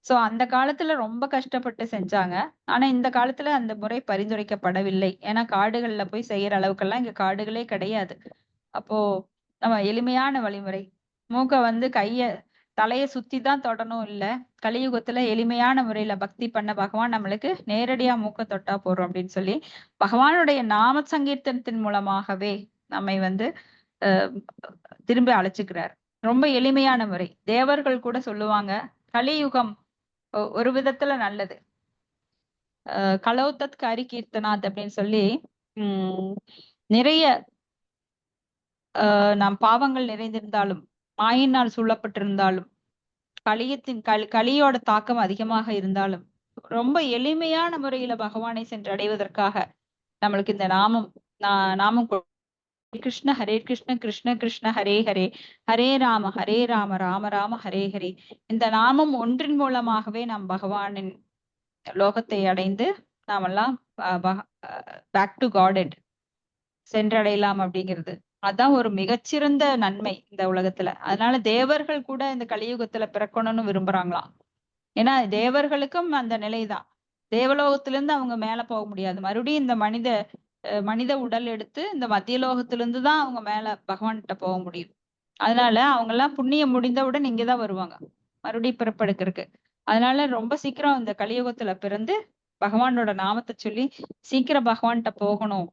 சோ அந்த காலத்துல ரொம்ப கஷ்டப்பட்டு செஞ்சாங்க. ஆனா இந்த காலத்துல அந்த முறை பரிந்துரைக்கப்படவில்லை. ஏன்னா காடுகள்ல போய் செய்யற அளவுக்கெல்லாம் இங்க காடுகளே கிடையாது. அப்போ நம்ம எளிமையான வழிமுறை, மூக்க வந்து தலைய சுத்தி தான் தொடணும் இல்ல. கலியுகத்துல எளிமையான முறையில பக்தி பண்ண பகவான் நம்மளுக்கு நேரடியா மூக்க தொட்டா போறோம் அப்படின்னு சொல்லி பகவானுடைய நாம சங்கீர்த்தனத்தின் மூலமாகவே நம்மை வந்து திரும்பி அழைச்சுக்கிறார். ரொம்ப எளிமையான முறை. தேவர்கள் கூட சொல்லுவாங்க கலியுகம் ஒரு விதத்துல நல்லது. கலௌதத் கரி கீர்த்தனாத் அப்படின்னு சொல்லி நிறைய நாம் பாவங்கள் நிறைந்திருந்தாலும், மாயினால் சூழப்பட்டிருந்தாலும், கலியோட தாக்கம் அதிகமாக இருந்தாலும், ரொம்ப எளிமையான முறையில பகவானை சென்றடைவதற்காக நம்மளுக்கு இந்த நாமம் கிருஷ்ண ஹரே கிருஷ்ண கிருஷ்ண கிருஷ்ண ஹரே ஹரே ஹரே ராம ராம ராம ஹரே ஹரே. இந்த நாமம் ஒன்றின் மூலமாகவே நாம் பகவானின் லோகத்தை அடைந்து நாமெல்லாம் பேக் டு காடட் சென்றடையலாம் அப்படிங்கிறது. அதான் ஒரு மிகச்சிறந்த நன்மை இந்த உலகத்துல. அதனால தேவர்கள் கூட இந்த கலியுகத்துல பிறக்கணும்னு விரும்புறாங்களாம். ஏன்னா தேவர்களுக்கும் அந்த நிலைதான். தேவலோகத்திலிருந்து அவங்க மேல போக முடியாது. மறுபடியும் இந்த மனித உடல் எடுத்து இந்த மத்திய லோகத்திலிருந்து தான் அவங்க மேல பகவான்கிட்ட போக முடியும். அதனால அவங்க எல்லாம் புண்ணியம் முடிந்தவுடன் இங்கதான் வருவாங்க மறுபடியும் பிறப்பெடுக்கிறதுக்கு. அதனால ரொம்ப சீக்கிரம் இந்த கலியுகத்துல பிறந்து பகவானோட நாமத்தை சொல்லி சீக்கிரம் பகவான்கிட்ட போகணும்.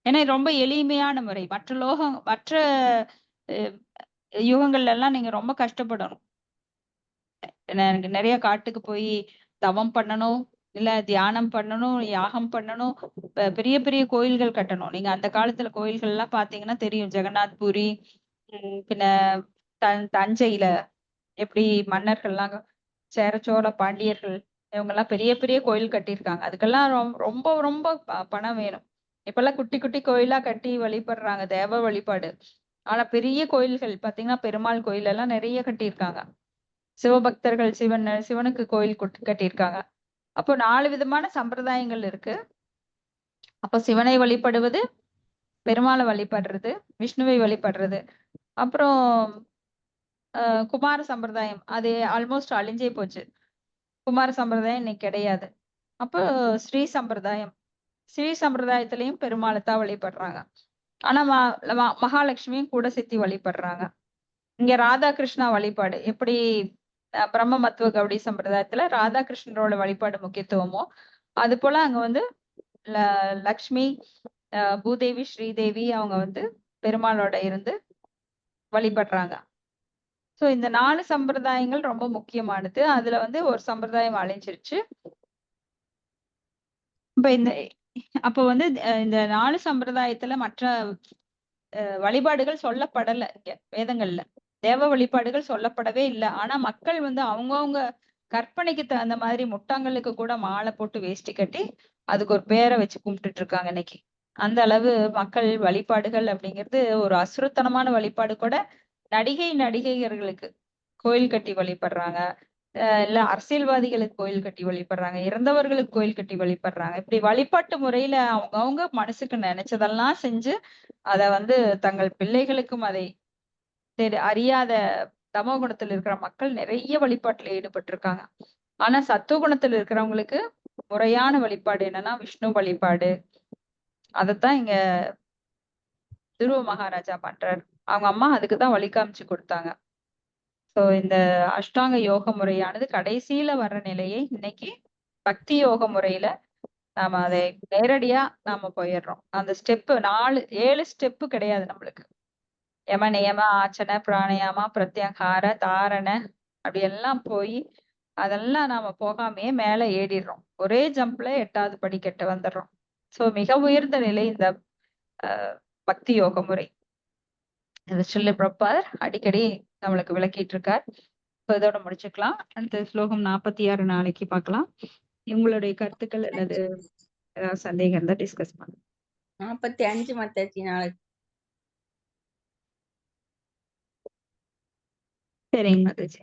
ஏன்னா ரொம்ப எளிமையான முறை. மற்ற யுகங்கள்ல எல்லாம் நீங்க ரொம்ப கஷ்டப்படணும். எனக்கு நிறைய காட்டுக்கு போய் தவம் பண்ணணும், இல்ல தியானம் பண்ணணும், யாகம் பண்ணணும், பெரிய பெரிய கோயில்கள் கட்டணும். நீங்க அந்த காலத்துல கோயில்கள் எல்லாம் பாத்தீங்கன்னா தெரியும். ஜெகநாத் புரி, பின்ன தஞ்சையில எப்படி மன்னர்கள்லாம் சேர சோழ பாண்டியர்கள் இவங்க எல்லாம் பெரிய பெரிய கோயில் கட்டியிருக்காங்க. அதுக்கெல்லாம் ரொம்ப ரொம்ப பணம் வேணும். இப்பெல்லாம் குட்டி குட்டி கோயிலா கட்டி வழிபடுறாங்க, தேவ வழிபாடு. ஆனா பெரிய கோயில்கள் பாத்தீங்கன்னா பெருமாள் கோயில் எல்லாம் நிறைய கட்டியிருக்காங்க. சிவபக்தர்கள் சிவனுக்கு கோயில் கட்டியிருக்காங்க. அப்போ 4 விதமான சம்பிரதாயங்கள் இருக்கு. அப்போ சிவனை வழிபடுவது, பெருமாளை வழிபடுறது, விஷ்ணுவை வழிபடுறது. அப்புறம் குமார சம்பிரதாயம் அது ஆல்மோஸ்ட் அழிஞ்சே போச்சு. குமார சம்பிரதாயம் இன்னைக்கு கிடையாது. அப்போ ஸ்ரீ சம்பிரதாயம், ஸ்ரீ சம்பிரதாயத்திலையும் பெருமாளை தான் வழிபடுறாங்க. ஆனா மகாலட்சுமியும் கூட சேர்த்து வழிபடுறாங்க. இங்க ராதாகிருஷ்ணா வழிபாடு எப்படி பிரம்ம மத்துவ கௌடி சம்பிரதாயத்துல ராதாகிருஷ்ணரோட வழிபாடு முக்கியத்துவமோ அது போல அங்க வந்து லக்ஷ்மி, பூதேவி, ஸ்ரீதேவி அவங்க வந்து பெருமாளோட இருந்து வழிபடுறாங்க. சோ இந்த 4 சம்பிரதாயங்கள் ரொம்ப முக்கியமானது. அதுல வந்து ஒரு சம்பிரதாயம் அழிஞ்சிருச்சு. இப்ப அப்ப வந்து இந்த 4 சம்பிரதாயத்துல மற்ற வழிபாடுகள் சொல்லப்படல இங்க வேதங்கள்ல. தேவ வழிபாடுகள் சொல்லப்படவே இல்லை. ஆனா மக்கள் வந்து அவங்கவங்க கற்பனைக்கு தகுந்த மாதிரி முட்டாங்களுக்கு கூட மாலை போட்டு வேஷ்டி கட்டி அதுக்கு ஒரு பேரை வச்சு கும்பிட்டுட்டு இருக்காங்க இன்னைக்கு. அந்த அளவு மக்கள் வழிபாடுகள் அப்படிங்கிறது ஒரு அசுரத்தனமான வழிபாடு கூட. நடிகைகளுக்கு கோயில் கட்டி வழிபடுறாங்க, இல்ல அரசியல்வாதிகளுக்கு கோயில் கட்டி வழிபடுறாங்க, இறந்தவர்களுக்கு கோயில் கட்டி வழிபடுறாங்க. இப்படி வழிபாட்டு முறையில அவங்கவுங்க மனசுக்கு நினைச்சதெல்லாம் செஞ்சு அத வந்து தங்கள் பிள்ளைகளுக்கும் அதை அறியாத தமோ குணத்துல இருக்கிற மக்கள் நிறைய வழிபாட்டுல ஈடுபட்டு இருக்காங்க. ஆனா சத்துவ குணத்துல இருக்கிறவங்களுக்கு முறையான வழிபாடு என்னன்னா விஷ்ணு வழிபாடு. அதத்தான் இங்க துருவ மகாராஜா பண்றாரு. அவங்க அம்மா அதுக்குதான் வழி காமிச்சு கொடுத்தாங்க. சோ இந்த அஷ்டாங்க யோக முறையானது கடைசியில வர்ற நிலையை இன்னைக்கு பக்தி யோக முறையில நாம அதை நேரடியா நாம போயிடுறோம். அந்த ஸ்டெப்பு 7 ஸ்டெப்பு கிடையாது நம்மளுக்கு. யம நியம ஆச்சன பிராணயாமா பிரத்யங்கார தாரண அப்படி எல்லாம் போய் அதெல்லாம் நாம போகாமையே மேல ஏறிடுறோம். ஒரே ஜம்ப்ல 8வது படிக்கட்டு வந்துடுறோம். சோ மிக உயர்ந்த நிலை இந்த பக்தி யோக முறை. ஸ்ரீல பிரபுபாதர் அடிக்கடி நம்மளுக்கு விளக்கிட்டு இருக்கார். இதோட முடிச்சுக்கலாம். அடுத்த ஸ்லோகம் 46 நாளைக்கு பார்க்கலாம். உங்களுடைய கருத்துக்கள் அல்லது ஏதாவது சந்தேகம் இருந்தா டிஸ்கஸ் பண்ணுங்க. 45 மாதாஜி நாளைக்கு. சரிங்க மாதாஜி.